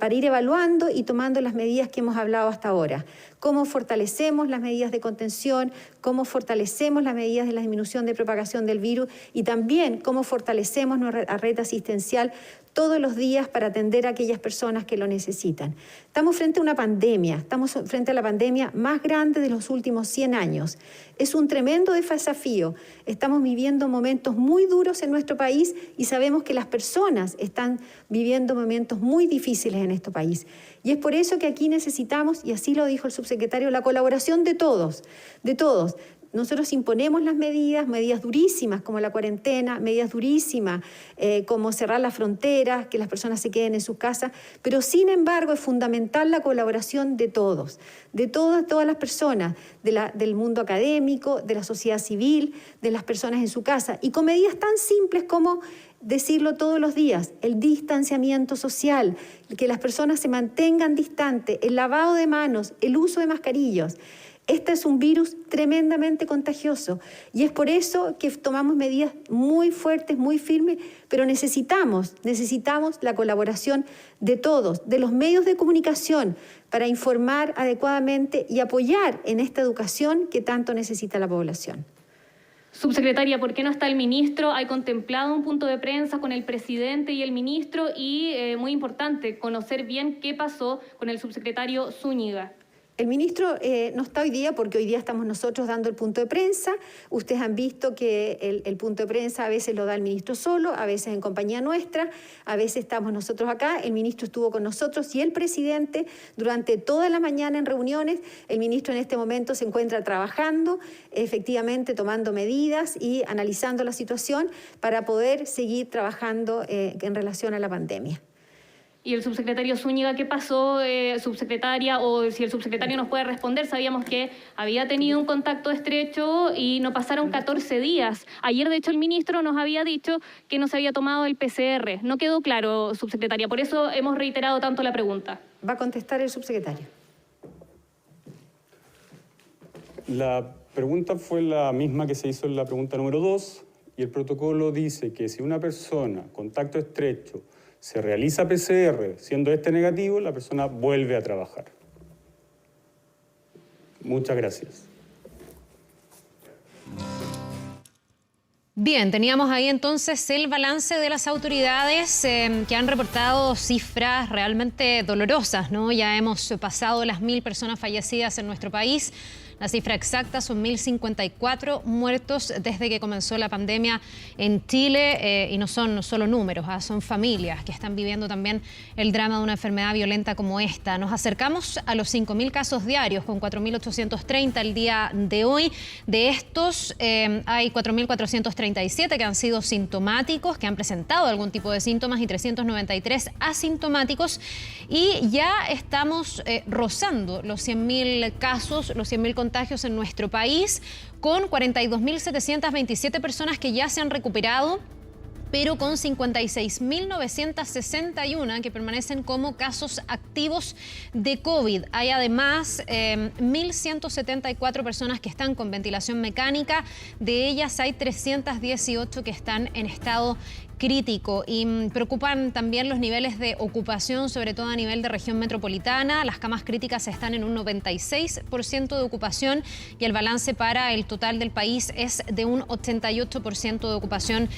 para ir evaluando y tomando las medidas que hemos hablado hasta ahora. Cómo fortalecemos las medidas de contención, cómo fortalecemos las medidas de la disminución de propagación del virus y también cómo fortalecemos nuestra red asistencial todos los días para atender a aquellas personas que lo necesitan. Estamos frente a una pandemia, estamos frente a la pandemia más grande de los últimos 100 años. Es un tremendo desafío. Estamos viviendo momentos muy duros en nuestro país y sabemos que las personas están viviendo momentos muy difíciles en este país. Y es por eso que aquí necesitamos, y así lo dijo el subsecretario, la colaboración de todos, de todos. Nosotros imponemos las medidas durísimas como la cuarentena, medidas durísimas como cerrar las fronteras, que las personas se queden en sus casas, pero sin embargo es fundamental la colaboración de todos, de todas las personas, del mundo académico, de la sociedad civil, de las personas en su casa, y con medidas tan simples como decirlo todos los días, el distanciamiento social, que las personas se mantengan distantes, el lavado de manos, el uso de mascarillas. Este es un virus tremendamente contagioso y es por eso que tomamos medidas muy fuertes, muy firmes, pero necesitamos la colaboración de todos, de los medios de comunicación, para informar adecuadamente y apoyar en esta educación que tanto necesita la población. Subsecretaria, ¿por qué no está el ministro? ¿Hay contemplado un punto de prensa con el presidente y el ministro? Y, muy importante, conocer bien qué pasó con el subsecretario Zúñiga. El ministro no está hoy día porque hoy día estamos nosotros dando el punto de prensa. Ustedes han visto que el punto de prensa a veces lo da el ministro solo, a veces en compañía nuestra, a veces estamos nosotros acá. El ministro estuvo con nosotros y el presidente durante toda la mañana en reuniones. El ministro en este momento se encuentra trabajando, efectivamente tomando medidas y analizando la situación para poder seguir trabajando en relación a la pandemia. ¿Y el subsecretario Zúñiga qué pasó, subsecretaria? O si el subsecretario nos puede responder, sabíamos que había tenido un contacto estrecho y no pasaron 14 días. Ayer, de hecho, el ministro nos había dicho que no se había tomado el PCR. No quedó claro, subsecretaria, por eso hemos reiterado tanto la pregunta. Va a contestar el subsecretario. La pregunta fue la misma que se hizo en la pregunta número 2 y el protocolo dice que si una persona, contacto estrecho, se realiza PCR, siendo este negativo, la persona vuelve a trabajar. Muchas gracias. Bien, teníamos ahí entonces el balance de las autoridades que han reportado cifras realmente dolorosas, ¿no? Ya hemos pasado las 1000 personas fallecidas en nuestro país. La cifra exacta son 1054 muertos desde que comenzó la pandemia en Chile y no son solo números, son familias que están viviendo también el drama de una enfermedad violenta como esta. Nos acercamos a los 5000 casos diarios con 4830 el día de hoy. De estos hay 4437 que han sido sintomáticos, que han presentado algún tipo de síntomas y 393 asintomáticos y ya estamos rozando los 100.000 casos, los 100.000 contagios en nuestro país, con 42.727 personas que ya se han recuperado, pero con 56.961 que permanecen como casos activos de COVID. Hay además 1.174 personas que están con ventilación mecánica, de ellas hay 318 que están en estado crítico y preocupan también los niveles de ocupación, sobre todo a nivel de región metropolitana. Las camas críticas están en un 96% de ocupación y el balance para el total del país es de un 88% de ocupación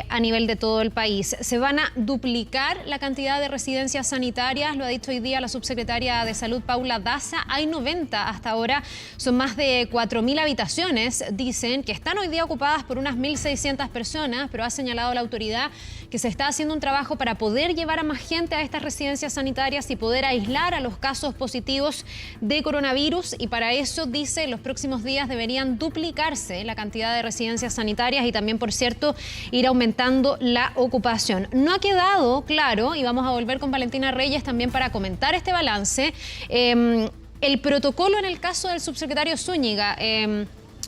a nivel de todo el país. Se van a duplicar la cantidad de residencias sanitarias, lo ha dicho hoy día la subsecretaria de Salud, Paula Daza. Hay 90 hasta ahora, son más de 4.000 habitaciones, dicen, que están hoy día ocupadas por unas 1.600 personas, pero ha señalado la autoridad que se está haciendo un trabajo para poder llevar a más gente a estas residencias sanitarias y poder aislar a los casos positivos de coronavirus, y para eso, dice, en los próximos días deberían duplicarse la cantidad de residencias sanitarias y también, por cierto, ir aumentando la ocupación. No ha quedado claro, y vamos a volver con Valentina Reyes también para comentar este balance, el protocolo en el caso del subsecretario Zúñiga.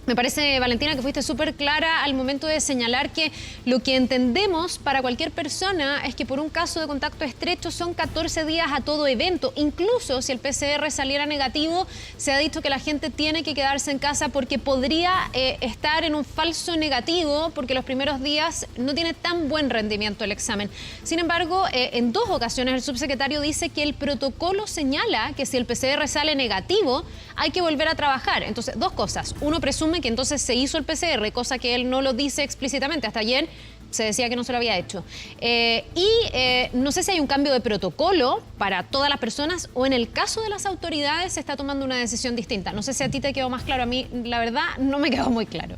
Me parece, Valentina, que fuiste súper clara al momento de señalar que lo que entendemos para cualquier persona es que por un caso de contacto estrecho son 14 días a todo evento. Incluso si el PCR saliera negativo, se ha dicho que la gente tiene que quedarse en casa porque podría estar en un falso negativo porque los primeros días no tiene tan buen rendimiento el examen. Sin embargo, en 2 ocasiones el subsecretario dice que el protocolo señala que si el PCR sale negativo, hay que volver a trabajar. Entonces, 2 cosas. Uno presume que entonces se hizo el PCR, cosa que él no lo dice explícitamente. Hasta ayer se decía que no se lo había hecho. No sé si hay un cambio de protocolo para todas las personas o en el caso de las autoridades se está tomando una decisión distinta. No sé si a ti te quedó más claro. A mí, la verdad, no me quedó muy claro.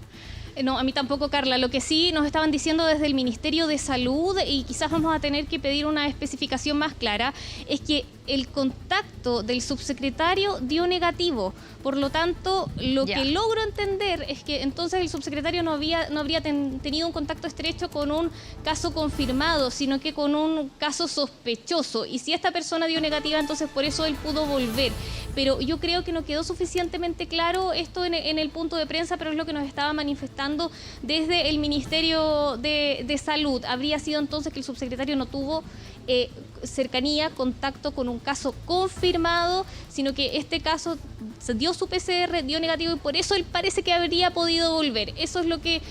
No, a mí tampoco, Carla. Lo que sí nos estaban diciendo desde el Ministerio de Salud, y quizás vamos a tener que pedir una especificación más clara, es que el contacto del subsecretario dio negativo. Por lo tanto, lo que logro entender es que entonces el subsecretario no habría tenido un contacto estrecho con un caso confirmado, sino que con un caso sospechoso. Y si esta persona dio negativa, entonces por eso él pudo volver. Pero yo creo que no quedó suficientemente claro esto en el punto de prensa, pero es lo que nos estaba manifestando desde el Ministerio de Salud. Habría sido entonces que el subsecretario no tuvo cercanía, contacto con un caso confirmado, sino que este caso dio su PCR, dio negativo y por eso él parece que habría podido volver. Eso es lo que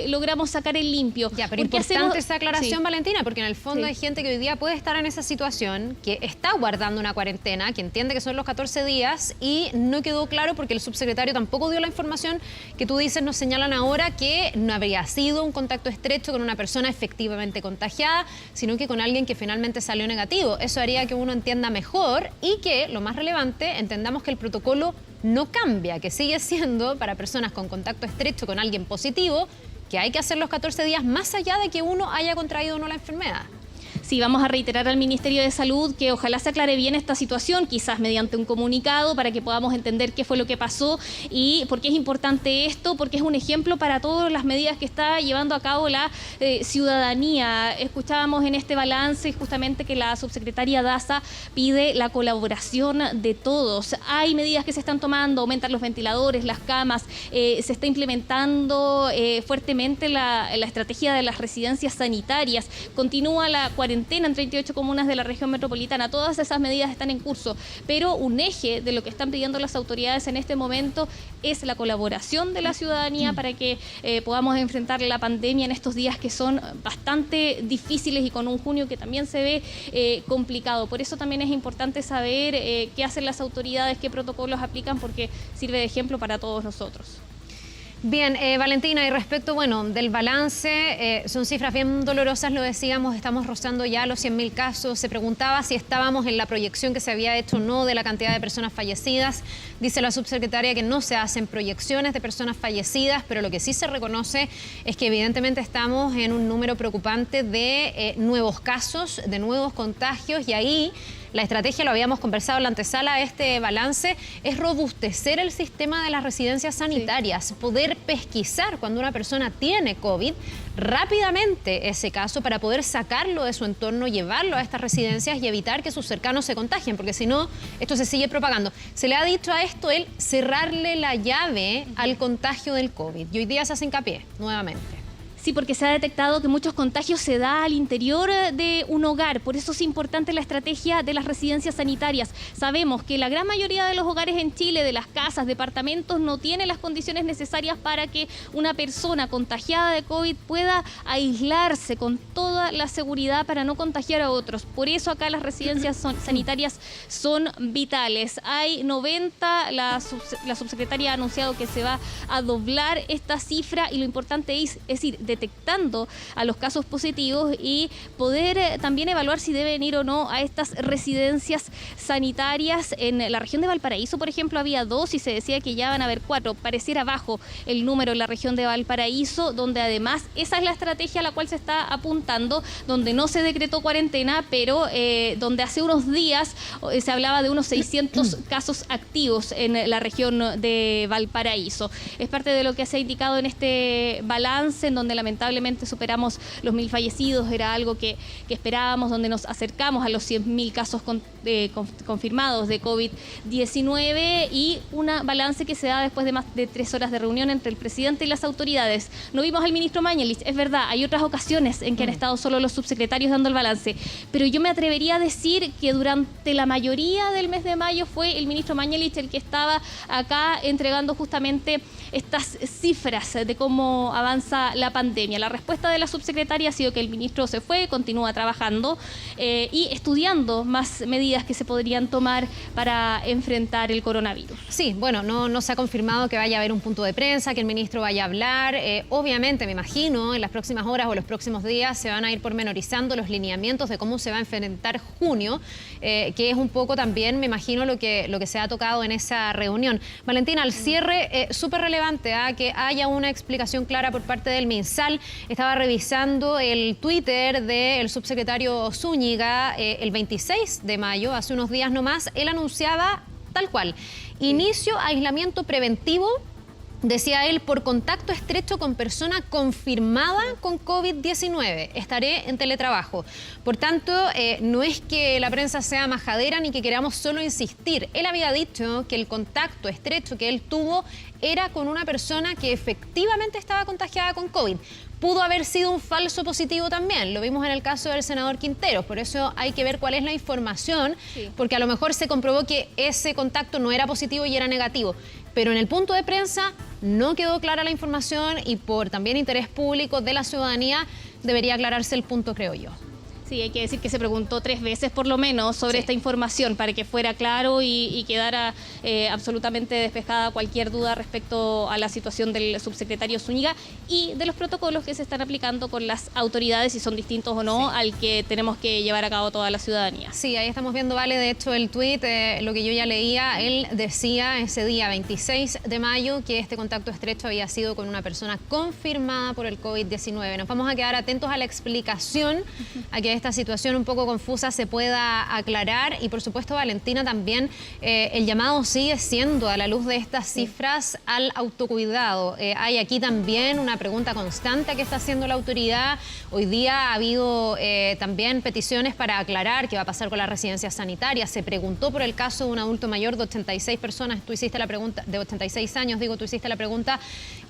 logramos sacar en limpio. Ya, pero importante esa aclaración, Valentina, porque en el fondo hay gente que hoy día puede estar en esa situación, que está guardando una cuarentena, que entiende que son los 14 días y no quedó claro porque el subsecretario tampoco dio la información que tú dices, nos señalan ahora que no habría sido un contacto estrecho con una persona efectivamente contagiada, sino que con alguien que finalmente salió negativo. Eso haría que uno entienda mejor y que, lo más relevante, entendamos que el protocolo no cambia, que sigue siendo para personas con contacto estrecho con alguien positivo, que hay que hacer los 14 días más allá de que uno haya contraído o no la enfermedad. Sí, vamos a reiterar al Ministerio de Salud que ojalá se aclare bien esta situación, quizás mediante un comunicado para que podamos entender qué fue lo que pasó y por qué es importante esto, porque es un ejemplo para todas las medidas que está llevando a cabo la ciudadanía. Escuchábamos en este balance justamente que la subsecretaria Daza pide la colaboración de todos. Hay medidas que se están tomando, aumentan los ventiladores, las camas, se está implementando fuertemente la estrategia de las residencias sanitarias, continúa la cuarentena en 38 comunas de la región metropolitana. Todas esas medidas están en curso, pero un eje de lo que están pidiendo las autoridades en este momento es la colaboración de la ciudadanía para que podamos enfrentar la pandemia en estos días que son bastante difíciles y con un junio que también se ve complicado. Por eso también es importante saber qué hacen las autoridades, qué protocolos aplican, porque sirve de ejemplo para todos nosotros. Bien, Valentina, y respecto, del balance, son cifras bien dolorosas, lo decíamos, estamos rozando ya los 100.000 casos. Se preguntaba si estábamos en la proyección que se había hecho o no de la cantidad de personas fallecidas. Dice la subsecretaria que no se hacen proyecciones de personas fallecidas, pero lo que sí se reconoce es que evidentemente estamos en un número preocupante de nuevos casos, de nuevos contagios, y ahí la estrategia, lo habíamos conversado en la antesala a este balance, es robustecer el sistema de las residencias sanitarias, poder pesquisar cuando una persona tiene COVID rápidamente ese caso para poder sacarlo de su entorno, llevarlo a estas residencias y evitar que sus cercanos se contagien, porque si no, esto se sigue propagando. Se le ha dicho a esto el cerrarle la llave al contagio del COVID, y hoy día se hace hincapié nuevamente. Sí, porque se ha detectado que muchos contagios se da al interior de un hogar. Por eso es importante la estrategia de las residencias sanitarias. Sabemos que la gran mayoría de los hogares en Chile, de las casas, departamentos, no tiene las condiciones necesarias para que una persona contagiada de COVID pueda aislarse con toda la seguridad para no contagiar a otros. Por eso acá las residencias sanitarias son vitales. Hay 90, la subsecretaria ha anunciado que se va a doblar esta cifra, y lo importante es ir detectando a los casos positivos y poder también evaluar si deben ir o no a estas residencias sanitarias. En la región de Valparaíso, por ejemplo, había 2 y se decía que ya van a haber 4. Pareciera bajo el número en la región de Valparaíso, donde además esa es la estrategia a la cual se está apuntando, donde no se decretó cuarentena, pero donde hace unos días se hablaba de unos 600 casos activos en la región de Valparaíso. Es parte de lo que se ha indicado en este balance, en donde lamentablemente superamos los 1.000 fallecidos, era algo que esperábamos, donde nos acercamos a los 100.000 casos confirmados de COVID-19, y un balance que se da después de más de 3 horas de reunión entre el presidente y las autoridades. No vimos al ministro Mañalich, es verdad, hay otras ocasiones en que han estado solo los subsecretarios dando el balance, pero yo me atrevería a decir que durante la mayoría del mes de mayo fue el ministro Mañalich el que estaba acá entregando justamente estas cifras de cómo avanza la pandemia. La respuesta de la subsecretaria ha sido que el ministro se fue, continúa trabajando y estudiando más medidas que se podrían tomar para enfrentar el coronavirus. Sí, no se ha confirmado que vaya a haber un punto de prensa, que el ministro vaya a hablar. Obviamente, me imagino, en las próximas horas o los próximos días se van a ir pormenorizando los lineamientos de cómo se va a enfrentar junio, que es un poco también, me imagino, lo que se ha tocado en esa reunión. Valentina, al cierre, súper relevante que haya una explicación clara por parte del MinSal. Estaba revisando el Twitter del subsecretario Zúñiga el 26 de mayo, hace unos días nomás. Él anunciaba tal cual: inicio aislamiento preventivo, decía él, por contacto estrecho con persona confirmada con COVID-19. Estaré en teletrabajo. Por tanto, no es que la prensa sea majadera ni que queramos solo insistir. Él había dicho que el contacto estrecho que él tuvo era con una persona que efectivamente estaba contagiada con COVID. Pudo haber sido un falso positivo también, lo vimos en el caso del senador Quinteros, por eso hay que ver cuál es la información, porque a lo mejor se comprobó que ese contacto no era positivo y era negativo, pero en el punto de prensa no quedó clara la información, y por también interés público de la ciudadanía debería aclararse el punto, creo yo. Sí, hay que decir que se preguntó 3 veces por lo menos sobre esta información para que fuera claro y quedara absolutamente despejada cualquier duda respecto a la situación del subsecretario Zúñiga y de los protocolos que se están aplicando con las autoridades, si son distintos o no al que tenemos que llevar a cabo toda la ciudadanía. Sí, ahí estamos viendo, Vale, de hecho el tuit, lo que yo ya leía, él decía ese día 26 de mayo que este contacto estrecho había sido con una persona confirmada por el COVID-19. Nos vamos a quedar atentos a la explicación, a que esta situación un poco confusa se pueda aclarar, y por supuesto, Valentina, también el llamado sigue siendo, a la luz de estas cifras, al autocuidado. Hay aquí también una pregunta constante que está haciendo la autoridad. Hoy día ha habido también peticiones para aclarar qué va a pasar con las residencias sanitarias. Se preguntó por el caso de un adulto mayor de 86 personas, tú hiciste la pregunta, de 86 años, tú hiciste la pregunta,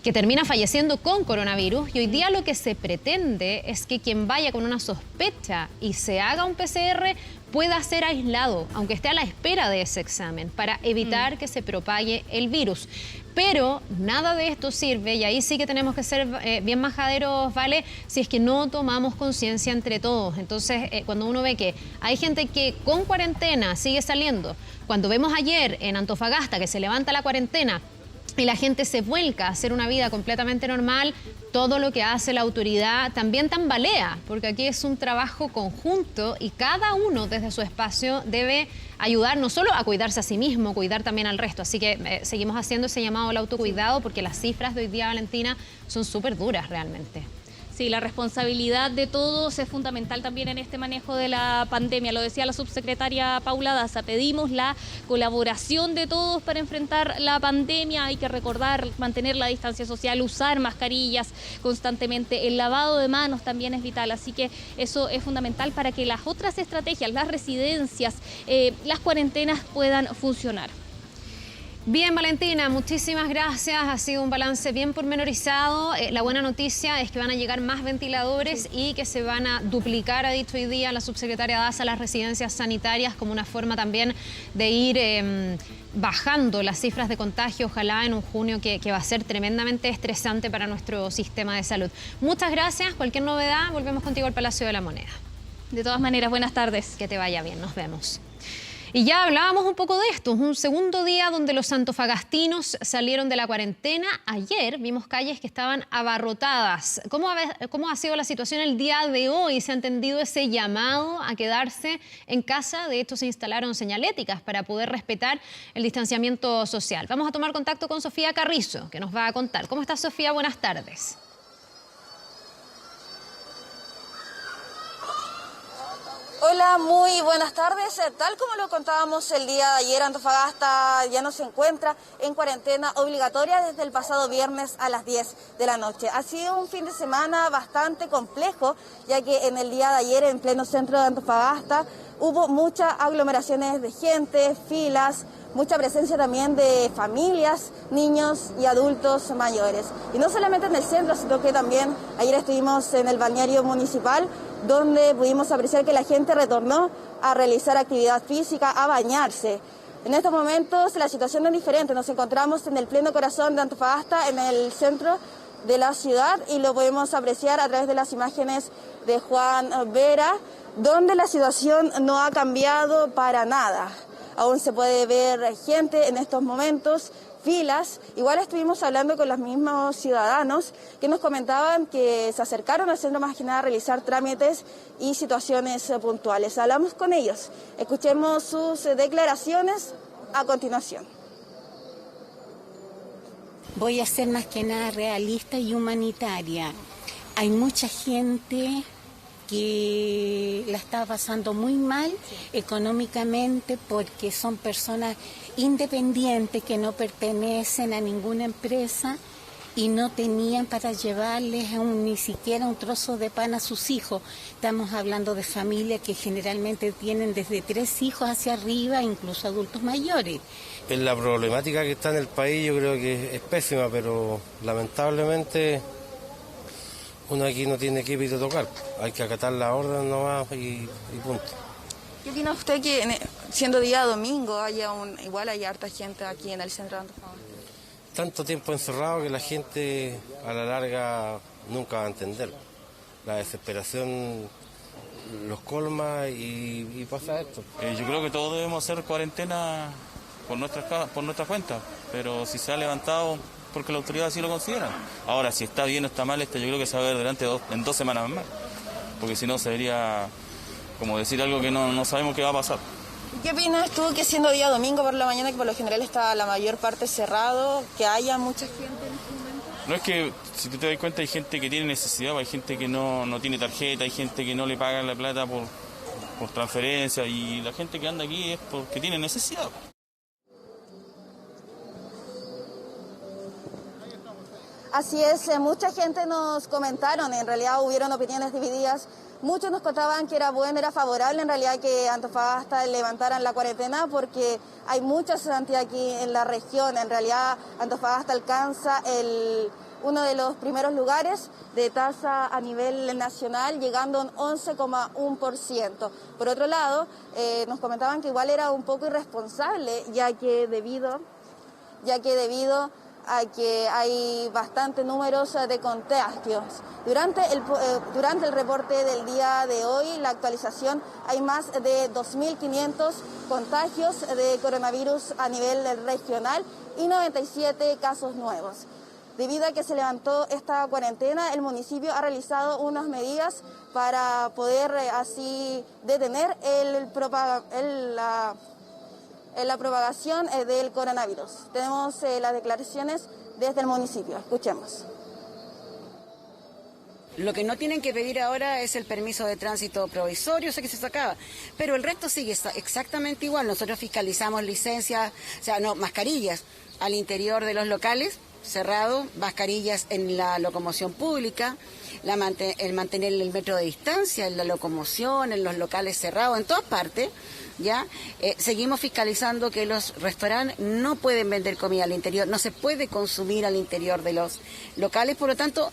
que termina falleciendo con coronavirus, y hoy día lo que se pretende es que quien vaya con una sospecha y se haga un PCR pueda ser aislado, aunque esté a la espera de ese examen, para evitar que se propague el virus. Pero nada de esto sirve, y ahí sí que tenemos que ser bien majaderos, ¿vale?, si es que no tomamos conciencia entre todos. Entonces, cuando uno ve que hay gente que con cuarentena sigue saliendo, cuando vemos ayer en Antofagasta que se levanta la cuarentena y la gente se vuelca a hacer una vida completamente normal, todo lo que hace la autoridad también tambalea, porque aquí es un trabajo conjunto y cada uno desde su espacio debe ayudar no solo a cuidarse a sí mismo, cuidar también al resto. Así que seguimos haciendo ese llamado al autocuidado porque las cifras de hoy día, Valentina, son súper duras realmente. Sí, la responsabilidad de todos es fundamental también en este manejo de la pandemia. Lo decía la subsecretaria Paula Daza, pedimos la colaboración de todos para enfrentar la pandemia. Hay que recordar, mantener la distancia social, usar mascarillas constantemente. El lavado de manos también es vital, así que eso es fundamental para que las otras estrategias, las residencias, las cuarentenas puedan funcionar. Bien, Valentina, muchísimas gracias. Ha sido un balance bien pormenorizado. La buena noticia es que van a llegar más ventiladores y que se van a duplicar, ha dicho hoy día la subsecretaria Daza, las residencias sanitarias como una forma también de ir bajando las cifras de contagio, ojalá en un junio que va a ser tremendamente estresante para nuestro sistema de salud. Muchas gracias. Cualquier novedad, volvemos contigo al Palacio de la Moneda. De todas maneras, buenas tardes. Que te vaya bien, nos vemos. Y ya hablábamos un poco de esto, un segundo día donde los antofagastinos salieron de la cuarentena. Ayer vimos calles que estaban abarrotadas. ¿Cómo ha sido la situación el día de hoy? ¿Se ha entendido ese llamado a quedarse en casa? De hecho, se instalaron señaléticas para poder respetar el distanciamiento social. Vamos a tomar contacto con Sofía Carrizo, que nos va a contar. ¿Cómo estás, Sofía? Buenas tardes. Hola, muy buenas tardes. Tal como lo contábamos el día de ayer, Antofagasta ya no se encuentra en cuarentena obligatoria desde el pasado viernes a las 10 de la noche. Ha sido un fin de semana bastante complejo, ya que en el día de ayer, en pleno centro de Antofagasta, hubo muchas aglomeraciones de gente, filas, mucha presencia también de familias, niños y adultos mayores. Y no solamente en el centro, sino que también ayer estuvimos en el balneario municipal, donde pudimos apreciar que la gente retornó a realizar actividad física, a bañarse. En estos momentos la situación es diferente. Nos encontramos en el pleno corazón de Antofagasta, en el centro de la ciudad, y lo podemos apreciar a través de las imágenes de Juan Vera, donde la situación no ha cambiado para nada. Aún se puede ver gente en estos momentos, filas. Igual estuvimos hablando con los mismos ciudadanos que nos comentaban que se acercaron al centro más que nada a realizar trámites y situaciones puntuales. Hablamos con ellos. Escuchemos sus declaraciones a continuación. Voy a ser más que nada realista y humanitaria. Hay mucha gente que la está pasando muy mal económicamente porque son personas independientes que no pertenecen a ninguna empresa y no tenían para llevarles ni siquiera un trozo de pan a sus hijos. Estamos hablando de familias que generalmente tienen desde 3 hijos hacia arriba, incluso adultos mayores. La problemática que está en el país yo creo que es pésima, pero lamentablemente uno aquí no tiene que ir a tocar, hay que acatar la orden nomás y punto. ¿Qué opina usted que siendo día domingo igual hay harta gente aquí en el centro de Antofagasta? Tanto tiempo encerrado que la gente a la larga nunca va a entender. La desesperación los colma y pasa esto. Yo creo que todos debemos hacer cuarentena por nuestra cuenta, pero si se ha levantado porque la autoridad así lo considera. Ahora, si está bien o está mal, yo creo que se va a ver delante en 2 semanas más, porque si no sería como decir algo que no sabemos qué va a pasar. ¿Qué opinas tú que siendo día domingo por la mañana, que por lo general está la mayor parte cerrado, que haya mucha gente en este momento? No es que, si tú te das cuenta, hay gente que tiene necesidad, hay gente que no tiene tarjeta, hay gente que no le pagan la plata por transferencia, y la gente que anda aquí es porque tiene necesidad. Así es, mucha gente nos comentaron, en realidad hubieron opiniones divididas. Muchos nos contaban que era bueno, era favorable en realidad que Antofagasta levantaran la cuarentena porque hay mucha cesantía aquí en la región. En realidad Antofagasta alcanza uno de los primeros lugares de tasa a nivel nacional, llegando a un 11,1%. Por otro lado, nos comentaban que igual era un poco irresponsable, ya que debido a que hay bastantes números de contagios. Durante el reporte del día de hoy, la actualización, hay más de 2.500 contagios de coronavirus a nivel regional y 97 casos nuevos. Debido a que se levantó esta cuarentena, el municipio ha realizado unas medidas para poder así detener la propagación del coronavirus. Tenemos las declaraciones desde el municipio. Escuchemos. Lo que no tienen que pedir ahora es el permiso de tránsito provisorio, sé que se sacaba, pero el resto sigue exactamente igual. Nosotros fiscalizamos licencias, mascarillas al interior de los locales cerrados, mascarillas en la locomoción pública, el mantener el metro de distancia en la locomoción, en los locales cerrados, en todas partes. ¿Ya? Seguimos fiscalizando que los restaurantes no pueden vender comida al interior, no se puede consumir al interior de los locales, por lo tanto,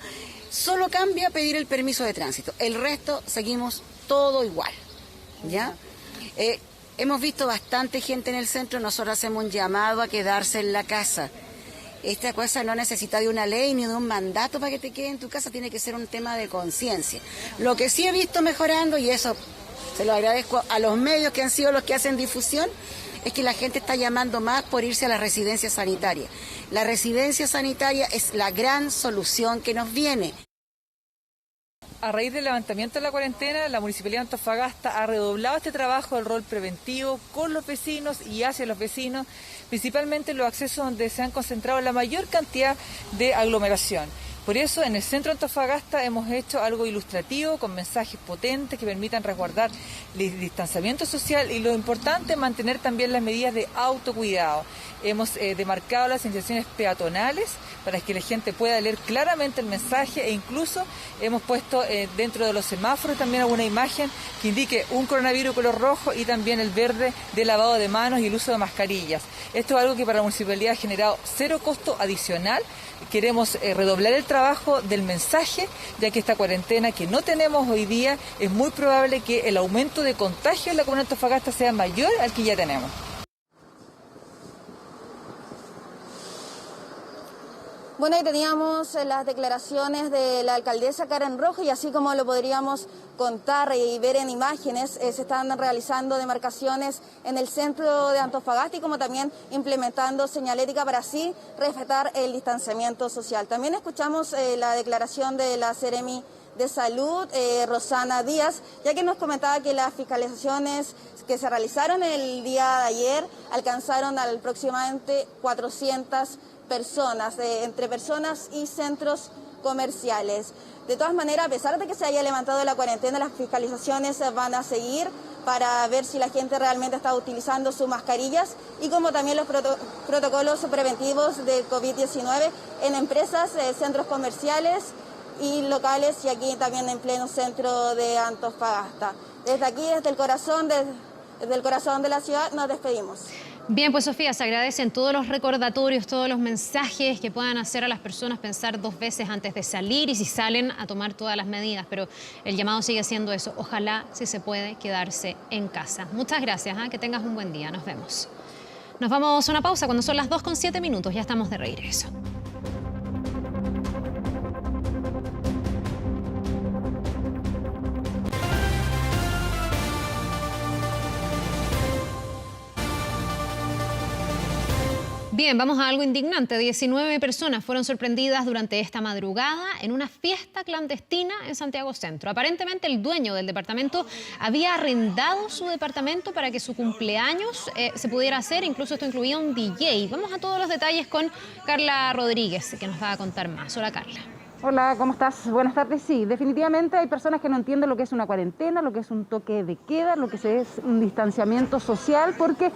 solo cambia pedir el permiso de tránsito. El resto seguimos todo igual, ¿ya? Hemos visto bastante gente en el centro, nosotros hacemos un llamado a quedarse en la casa. Esta cosa no necesita de una ley ni de un mandato para que te quedes en tu casa, tiene que ser un tema de conciencia. Lo que sí he visto mejorando, y eso se lo agradezco a los medios que han sido los que hacen difusión, es que la gente está llamando más por irse a la residencia sanitaria. La residencia sanitaria es la gran solución que nos viene. A raíz del levantamiento de la cuarentena, la Municipalidad de Antofagasta ha redoblado este trabajo del rol preventivo con los vecinos y hacia los vecinos, principalmente en los accesos donde se han concentrado la mayor cantidad de aglomeración. Por eso, en el centro de Antofagasta hemos hecho algo ilustrativo con mensajes potentes que permitan resguardar el distanciamiento social y lo importante es mantener también las medidas de autocuidado. Hemos demarcado las señalizaciones peatonales para que la gente pueda leer claramente el mensaje e incluso hemos puesto dentro de los semáforos también alguna imagen que indique un coronavirus color rojo y también el verde de lavado de manos y el uso de mascarillas. Esto es algo que para la municipalidad ha generado cero costo adicional. Queremos redoblar el trabajo del mensaje, ya que esta cuarentena que no tenemos hoy día es muy probable que el aumento de contagio en la comunidad de Antofagasta sea mayor al que ya tenemos. Bueno, ahí teníamos las declaraciones de la alcaldesa Karen Rojo y así como lo podríamos contar y ver en imágenes, se están realizando demarcaciones en el centro de Antofagasta y como también implementando señalética para así respetar el distanciamiento social. También escuchamos la declaración de la Seremi de Salud, Rosana Díaz, ya que nos comentaba que las fiscalizaciones que se realizaron el día de ayer alcanzaron aproximadamente 400 personas, entre personas y centros comerciales. De todas maneras, a pesar de que se haya levantado la cuarentena, las fiscalizaciones van a seguir para ver si la gente realmente está utilizando sus mascarillas y como también los protocolos preventivos de COVID-19 en empresas, centros comerciales y locales y aquí también en pleno centro de Antofagasta. Desde aquí, desde el corazón de la ciudad, nos despedimos. Bien, pues Sofía, se agradecen todos los recordatorios, todos los mensajes que puedan hacer a las personas pensar dos veces antes de salir y si salen a tomar todas las medidas, pero el llamado sigue siendo eso, ojalá si se puede quedarse en casa. Muchas gracias, que tengas un buen día, nos vemos. Nos vamos a una pausa cuando son las 2:07, ya estamos de regreso. Bien, vamos a algo indignante. 19 personas fueron sorprendidas durante esta madrugada en una fiesta clandestina en Santiago Centro. Aparentemente el dueño del departamento había arrendado su departamento para que su cumpleaños se pudiera hacer. Incluso esto incluía un DJ. Vamos a todos los detalles con Carla Rodríguez, que nos va a contar más. Hola, Carla. Hola, ¿cómo estás? Buenas tardes. Sí, definitivamente hay personas que no entienden lo que es una cuarentena, lo que es un toque de queda, lo que es un distanciamiento social, porque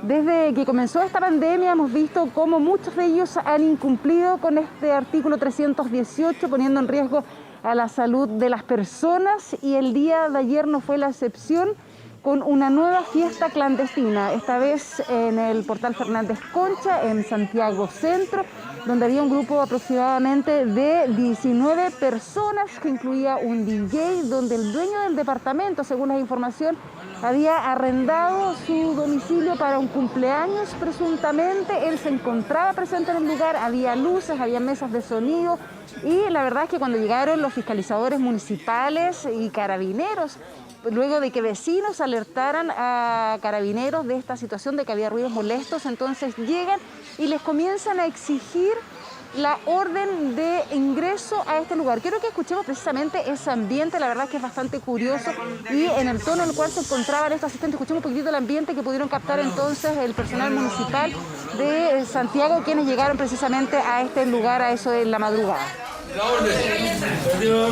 desde que comenzó esta pandemia hemos visto cómo muchos de ellos han incumplido con este artículo 318, poniendo en riesgo a la salud de las personas y el día de ayer no fue la excepción con una nueva fiesta clandestina, esta vez en el Portal Fernández Concha, en Santiago Centro, donde había un grupo aproximadamente de 19 personas que incluía un DJ, donde el dueño del departamento, según la información, había arrendado su domicilio para un cumpleaños presuntamente. Él se encontraba presente en el lugar, había luces, había mesas de sonido y la verdad es que cuando llegaron los fiscalizadores municipales y carabineros, luego de que vecinos alertaran a carabineros de esta situación de que había ruidos molestos, entonces llegan y les comienzan a exigir la orden de ingreso a este lugar. Quiero que escuchemos precisamente ese ambiente, la verdad es que es bastante curioso y en el tono en el cual se encontraban estos asistentes. Escuchemos un poquitito el ambiente que pudieron captar entonces el personal municipal de Santiago, quienes llegaron precisamente a este lugar a eso de la madrugada.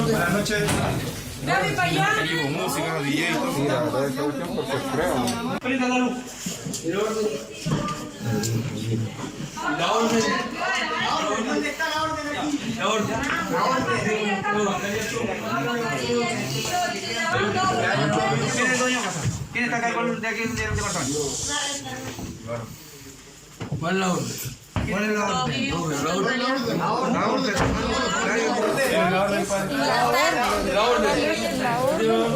Buenas noches. Dame para allá. Música, DJ, Prenda la luz. La orden. ¿Dónde está la orden aquí? La orden. ¿Quién es el dueño de casa? ¿Quién está acá de aquí del departamento? ¿Cuál es la orden? ¿Cuál es la orden? La orden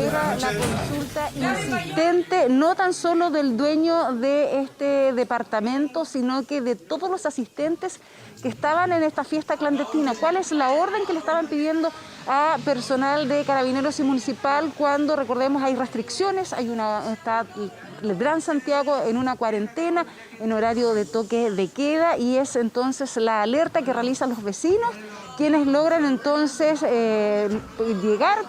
era la consulta insistente, no tan solo del dueño de este departamento, sino que de todos los asistentes que estaban en esta fiesta clandestina. ¿Cuál es la orden que le estaban pidiendo a personal de Carabineros y Municipal cuando, recordemos, hay restricciones, está el Gran Santiago en una cuarentena, en horario de toque de queda, y es entonces la alerta que realizan los vecinos, quienes logran entonces llegar,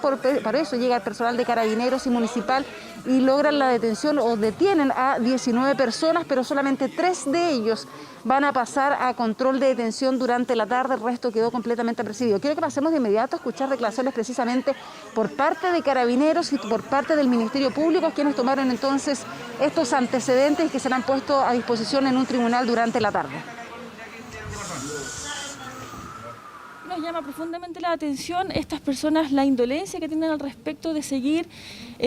para eso llega el personal de Carabineros y Municipal, y logran la detención o detienen a 19 personas, pero solamente 3 de ellos van a pasar a control de detención durante la tarde, el resto quedó completamente apercibido. Quiero que pasemos de inmediato a escuchar declaraciones precisamente por parte de Carabineros y por parte del Ministerio Público, quienes tomaron entonces estos antecedentes que serán puestos a disposición en un tribunal durante la tarde. Nos llama profundamente la atención estas personas, la indolencia que tienen al respecto de seguir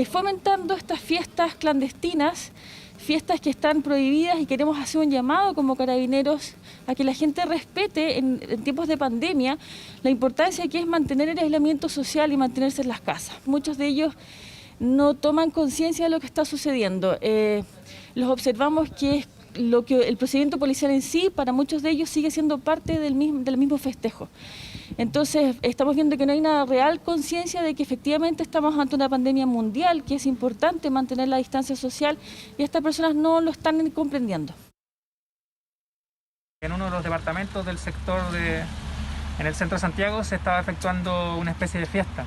fomentando estas fiestas clandestinas, fiestas que están prohibidas, y queremos hacer un llamado como Carabineros a que la gente respete en tiempos de pandemia la importancia que es mantener el aislamiento social y mantenerse en las casas. Muchos de ellos no toman conciencia de lo que está sucediendo. Los observamos que es lo que el procedimiento policial en sí, para muchos de ellos sigue siendo parte del mismo festejo. Entonces estamos viendo que no hay una real conciencia de que efectivamente estamos ante una pandemia mundial, que es importante mantener la distancia social, y estas personas no lo están comprendiendo. En uno de los departamentos del sector en el centro de Santiago se estaba efectuando una especie de fiesta.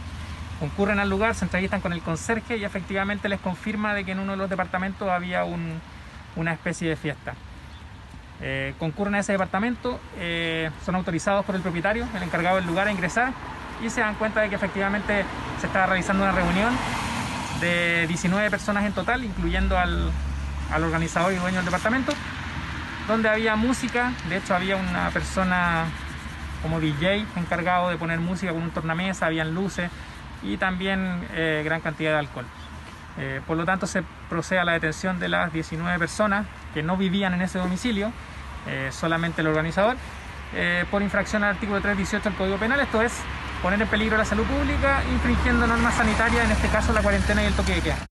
Concurren al lugar, se entrevistan con el conserje y efectivamente les confirma de que en uno de los departamentos había una especie de fiesta. Concurren a ese departamento, son autorizados por el propietario, el encargado del lugar, a ingresar, y se dan cuenta de que efectivamente se estaba realizando una reunión de 19 personas en total, incluyendo al organizador y dueño del departamento, donde había música. De hecho había una persona como DJ encargado de poner música con un tornamesa, habían luces y también gran cantidad de alcohol. Por lo tanto se procede a la detención de las 19 personas que no vivían en ese domicilio, solamente el organizador, por infracción al artículo 318 del Código Penal, esto es poner en peligro la salud pública, infringiendo normas sanitarias, en este caso la cuarentena y el toque de queda.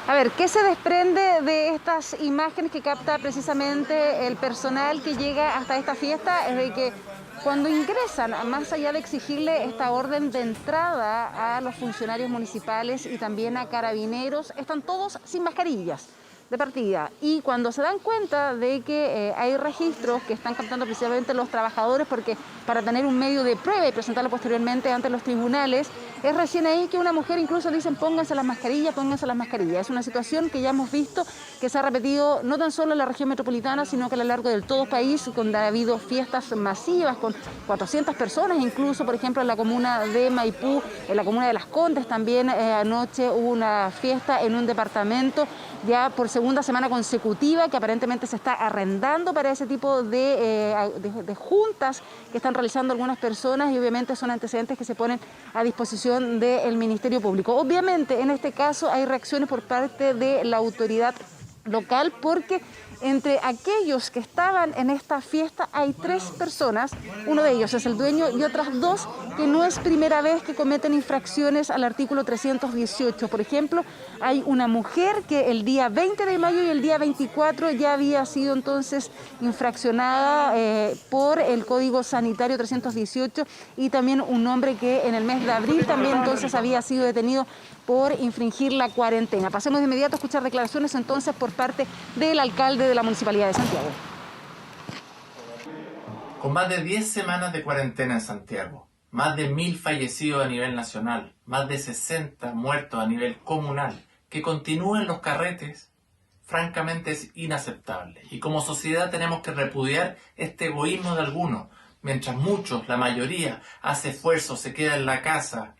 A ver, ¿qué se desprende de estas imágenes que capta precisamente el personal que llega hasta esta fiesta? Es de que cuando ingresan, más allá de exigirle esta orden de entrada a los funcionarios municipales y también a Carabineros, están todos sin mascarillas de partida, y cuando se dan cuenta de que hay registros que están captando precisamente los trabajadores, porque para tener un medio de prueba y presentarlo posteriormente ante los tribunales, es recién ahí que una mujer incluso dicen pónganse las mascarillas, pónganse las mascarillas. Es una situación que ya hemos visto que se ha repetido no tan solo en la región metropolitana, sino que a lo largo del todo país, donde ha habido fiestas masivas con 400 personas, incluso por ejemplo en la comuna de Maipú, en la comuna de Las Condes también anoche hubo una fiesta en un departamento, ya por segunda semana consecutiva, que aparentemente se está arrendando para ese tipo de juntas que están realizando algunas personas, y obviamente son antecedentes que se ponen a disposición del Ministerio Público. Obviamente en este caso hay reacciones por parte de la autoridad local, porque Entre aquellos que estaban en esta fiesta hay 3 personas, uno de ellos es el dueño y otras 2 que no es primera vez que cometen infracciones al artículo 318. Por ejemplo, hay una mujer que el día 20 de mayo y el día 24 ya había sido entonces infraccionada por el Código Sanitario 318, y también un hombre que en el mes de abril también entonces había sido detenido por infringir la cuarentena. Pasemos de inmediato a escuchar declaraciones entonces por parte del alcalde de la Municipalidad de Santiago. Con más de 10 semanas de cuarentena en Santiago, más de 1000 fallecidos a nivel nacional, más de 60 muertos a nivel comunal, que continúen los carretes, francamente es inaceptable. Y como sociedad tenemos que repudiar este egoísmo de algunos, mientras muchos, la mayoría, hace esfuerzo, se queda en la casa,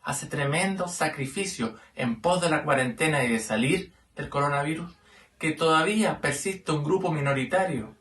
hace tremendo sacrificio en pos de la cuarentena y de salir del coronavirus, que todavía persiste un grupo minoritario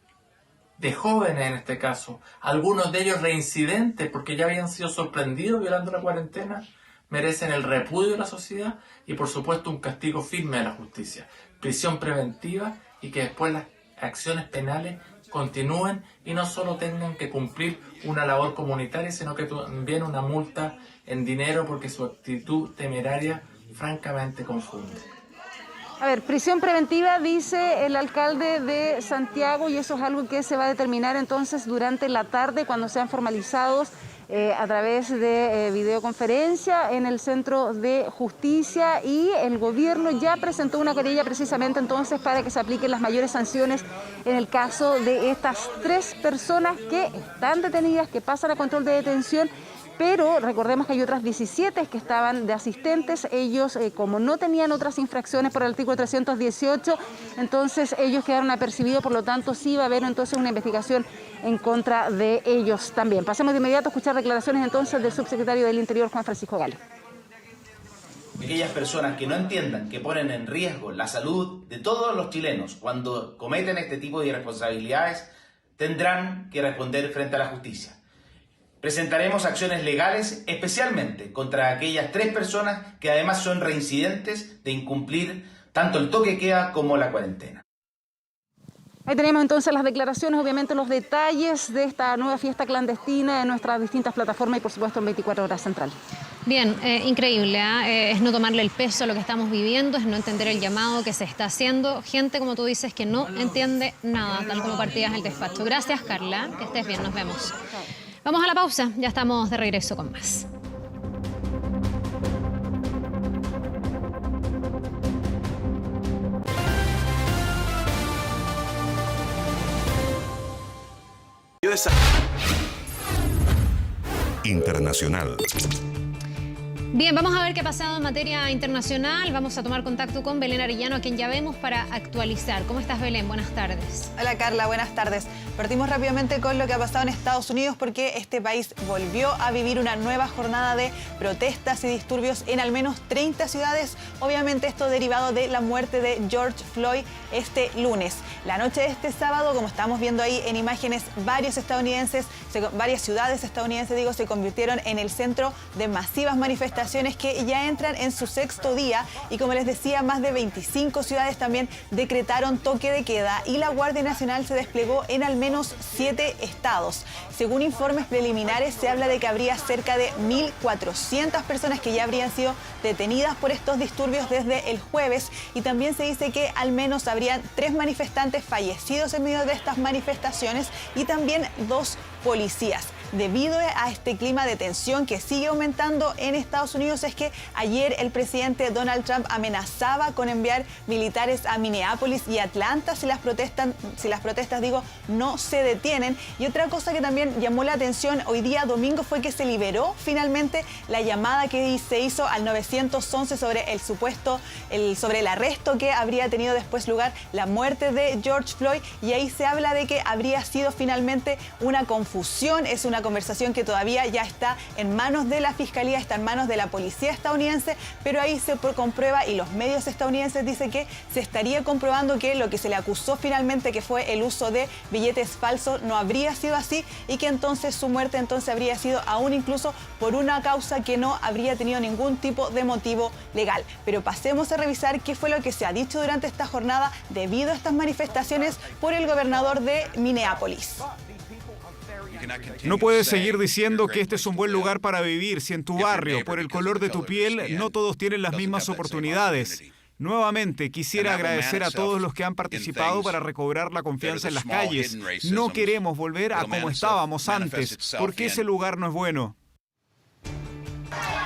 de jóvenes en este caso, algunos de ellos reincidentes porque ya habían sido sorprendidos violando la cuarentena, merecen el repudio de la sociedad y por supuesto un castigo firme de la justicia, prisión preventiva, y que después las acciones penales continúen y no solo tengan que cumplir una labor comunitaria, sino que también una multa en dinero, porque su actitud temeraria francamente confunde. A ver, prisión preventiva, dice el alcalde de Santiago, y eso es algo que se va a determinar entonces durante la tarde cuando sean formalizados a través de videoconferencia en el Centro de Justicia, y el gobierno ya presentó una querella precisamente entonces para que se apliquen las mayores sanciones en el caso de estas 3 personas que están detenidas, que pasan a control de detención. Pero recordemos que hay otras 17 que estaban de asistentes. Ellos, como no tenían otras infracciones por el artículo 318, entonces ellos quedaron apercibidos, por lo tanto sí va a haber entonces una investigación en contra de ellos también. Pasemos de inmediato a escuchar declaraciones entonces del subsecretario del Interior, Juan Francisco Gale. Aquellas personas que no entiendan que ponen en riesgo la salud de todos los chilenos cuando cometen este tipo de irresponsabilidades tendrán que responder frente a la justicia. Presentaremos acciones legales especialmente contra aquellas 3 personas que además son reincidentes de incumplir tanto el toque de queda como la cuarentena. Ahí tenemos entonces las declaraciones, obviamente los detalles de esta nueva fiesta clandestina en nuestras distintas plataformas y por supuesto en 24 Horas Central. Bien, increíble, es no tomarle el peso a lo que estamos viviendo, es no entender el llamado que se está haciendo. Gente, como tú dices, que no entiende nada, tal como partías en el despacho. Gracias, Carla, que estés bien, nos vemos. Vamos a la pausa, ya estamos de regreso con más. Internacional. Bien, vamos a ver qué ha pasado en materia internacional. Vamos a tomar contacto con Belén Arellano, a quien ya vemos para actualizar. ¿Cómo estás, Belén? Buenas tardes. Hola, Carla. Buenas tardes. Partimos rápidamente con lo que ha pasado en Estados Unidos, porque este país volvió a vivir una nueva jornada de protestas y disturbios en al menos 30 ciudades. Obviamente esto derivado de la muerte de George Floyd este lunes. La noche de este sábado, como estamos viendo ahí en imágenes, varias ciudades estadounidenses, se convirtieron en el centro de masivas manifestaciones que ya entran en su 6º día, y como les decía, más de 25 ciudades también decretaron toque de queda y la Guardia Nacional se desplegó en al menos 7 estados. Según informes preliminares, se habla de que habría cerca de 1.400 personas que ya habrían sido detenidas por estos disturbios desde el jueves, y también se dice que al menos habrían 3 manifestantes fallecidos en medio de estas manifestaciones y también 2 policías. Debido a este clima de tensión que sigue aumentando en Estados Unidos, es que ayer el presidente Donald Trump amenazaba con enviar militares a Minneapolis y Atlanta si las protestas no se detienen. Y otra cosa que también llamó la atención hoy día domingo fue que se liberó finalmente la llamada que se hizo al 911 sobre el arresto que habría tenido después lugar la muerte de George Floyd, y ahí se habla de que habría sido finalmente una confusión, es una una conversación que todavía ya está en manos de la Fiscalía, está en manos de la policía estadounidense, pero ahí se comprueba y los medios estadounidenses dicen que se estaría comprobando que lo que se le acusó finalmente, que fue el uso de billetes falsos, no habría sido así y que entonces su muerte entonces habría sido aún incluso por una causa que no habría tenido ningún tipo de motivo legal. Pero pasemos a revisar qué fue lo que se ha dicho durante esta jornada debido a estas manifestaciones por el gobernador de Minneapolis. No puedes seguir diciendo que este es un buen lugar para vivir si en tu barrio, por el color de tu piel, no todos tienen las mismas oportunidades. Nuevamente, quisiera agradecer a todos los que han participado para recobrar la confianza en las calles. No queremos volver a como estábamos antes, porque ese lugar no es bueno.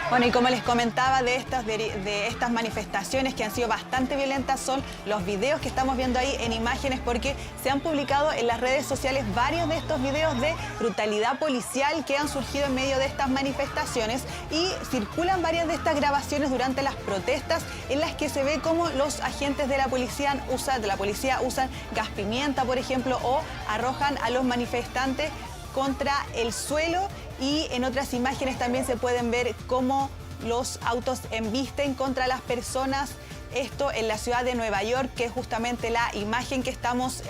Bueno, y como les comentaba de estas manifestaciones que han sido bastante violentas, son los videos que estamos viendo ahí en imágenes, porque se han publicado en las redes sociales varios de estos videos de brutalidad policial que han surgido en medio de estas manifestaciones, y circulan varias de estas grabaciones durante las protestas en las que se ve cómo los agentes de la policía usan gas pimienta, por ejemplo, o arrojan a los manifestantes contra el suelo, y en otras imágenes también se pueden ver cómo los autos embisten contra las personas. Esto en la ciudad de Nueva York, que es justamente la imagen que estamos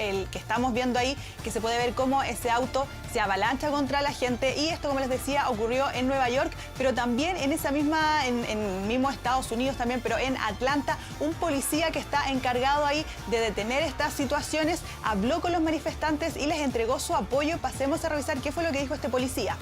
viendo ahí, que se puede ver cómo ese auto se avalancha contra la gente. Y esto, como les decía, ocurrió en Nueva York, pero también en mismo Estados Unidos también, pero en Atlanta, un policía que está encargado ahí de detener estas situaciones habló con los manifestantes y les entregó su apoyo. Pasemos a revisar qué fue lo que dijo este policía.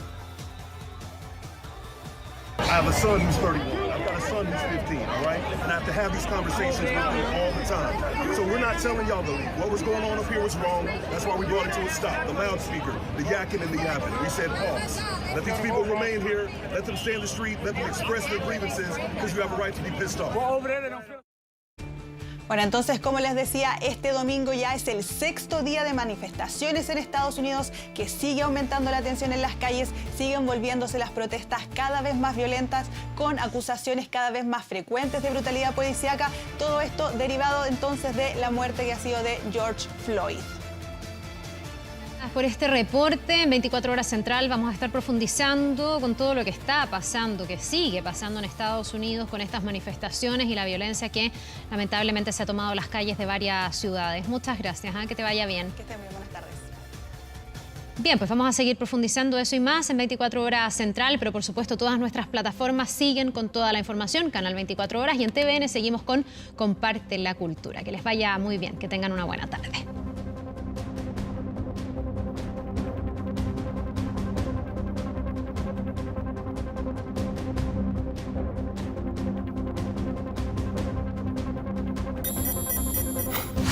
I have a son who's 31. I've got a son who's 15, all right? And I have to have these conversations with them all the time. So we're not telling y'all to leave. What was going on up here was wrong. That's why we brought it to a stop. The loudspeaker, the yakking and the yapping. We said pause. Let these people remain here. Let them stay in the street. Let them express their grievances, because you have a right to be pissed off. Bueno, entonces, como les decía, este domingo ya es el 6º día de manifestaciones en Estados Unidos, que sigue aumentando la tensión en las calles, siguen volviéndose las protestas cada vez más violentas, con acusaciones cada vez más frecuentes de brutalidad policíaca. Todo esto derivado entonces de la muerte que ha sido de George Floyd. Por este reporte en 24 Horas Central vamos a estar profundizando con todo lo que está pasando, que sigue pasando en Estados Unidos con estas manifestaciones y la violencia que lamentablemente se ha tomado las calles de varias ciudades. Muchas gracias, que te vaya bien. Que estén muy buenas tardes. Bien, pues vamos a seguir profundizando eso y más en 24 Horas Central, pero por supuesto todas nuestras plataformas siguen con toda la información, Canal 24 Horas, y en TVN seguimos con Comparte la Cultura. Que les vaya muy bien, que tengan una buena tarde.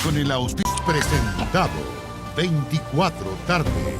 Con el auspicio presentado 24 tarde.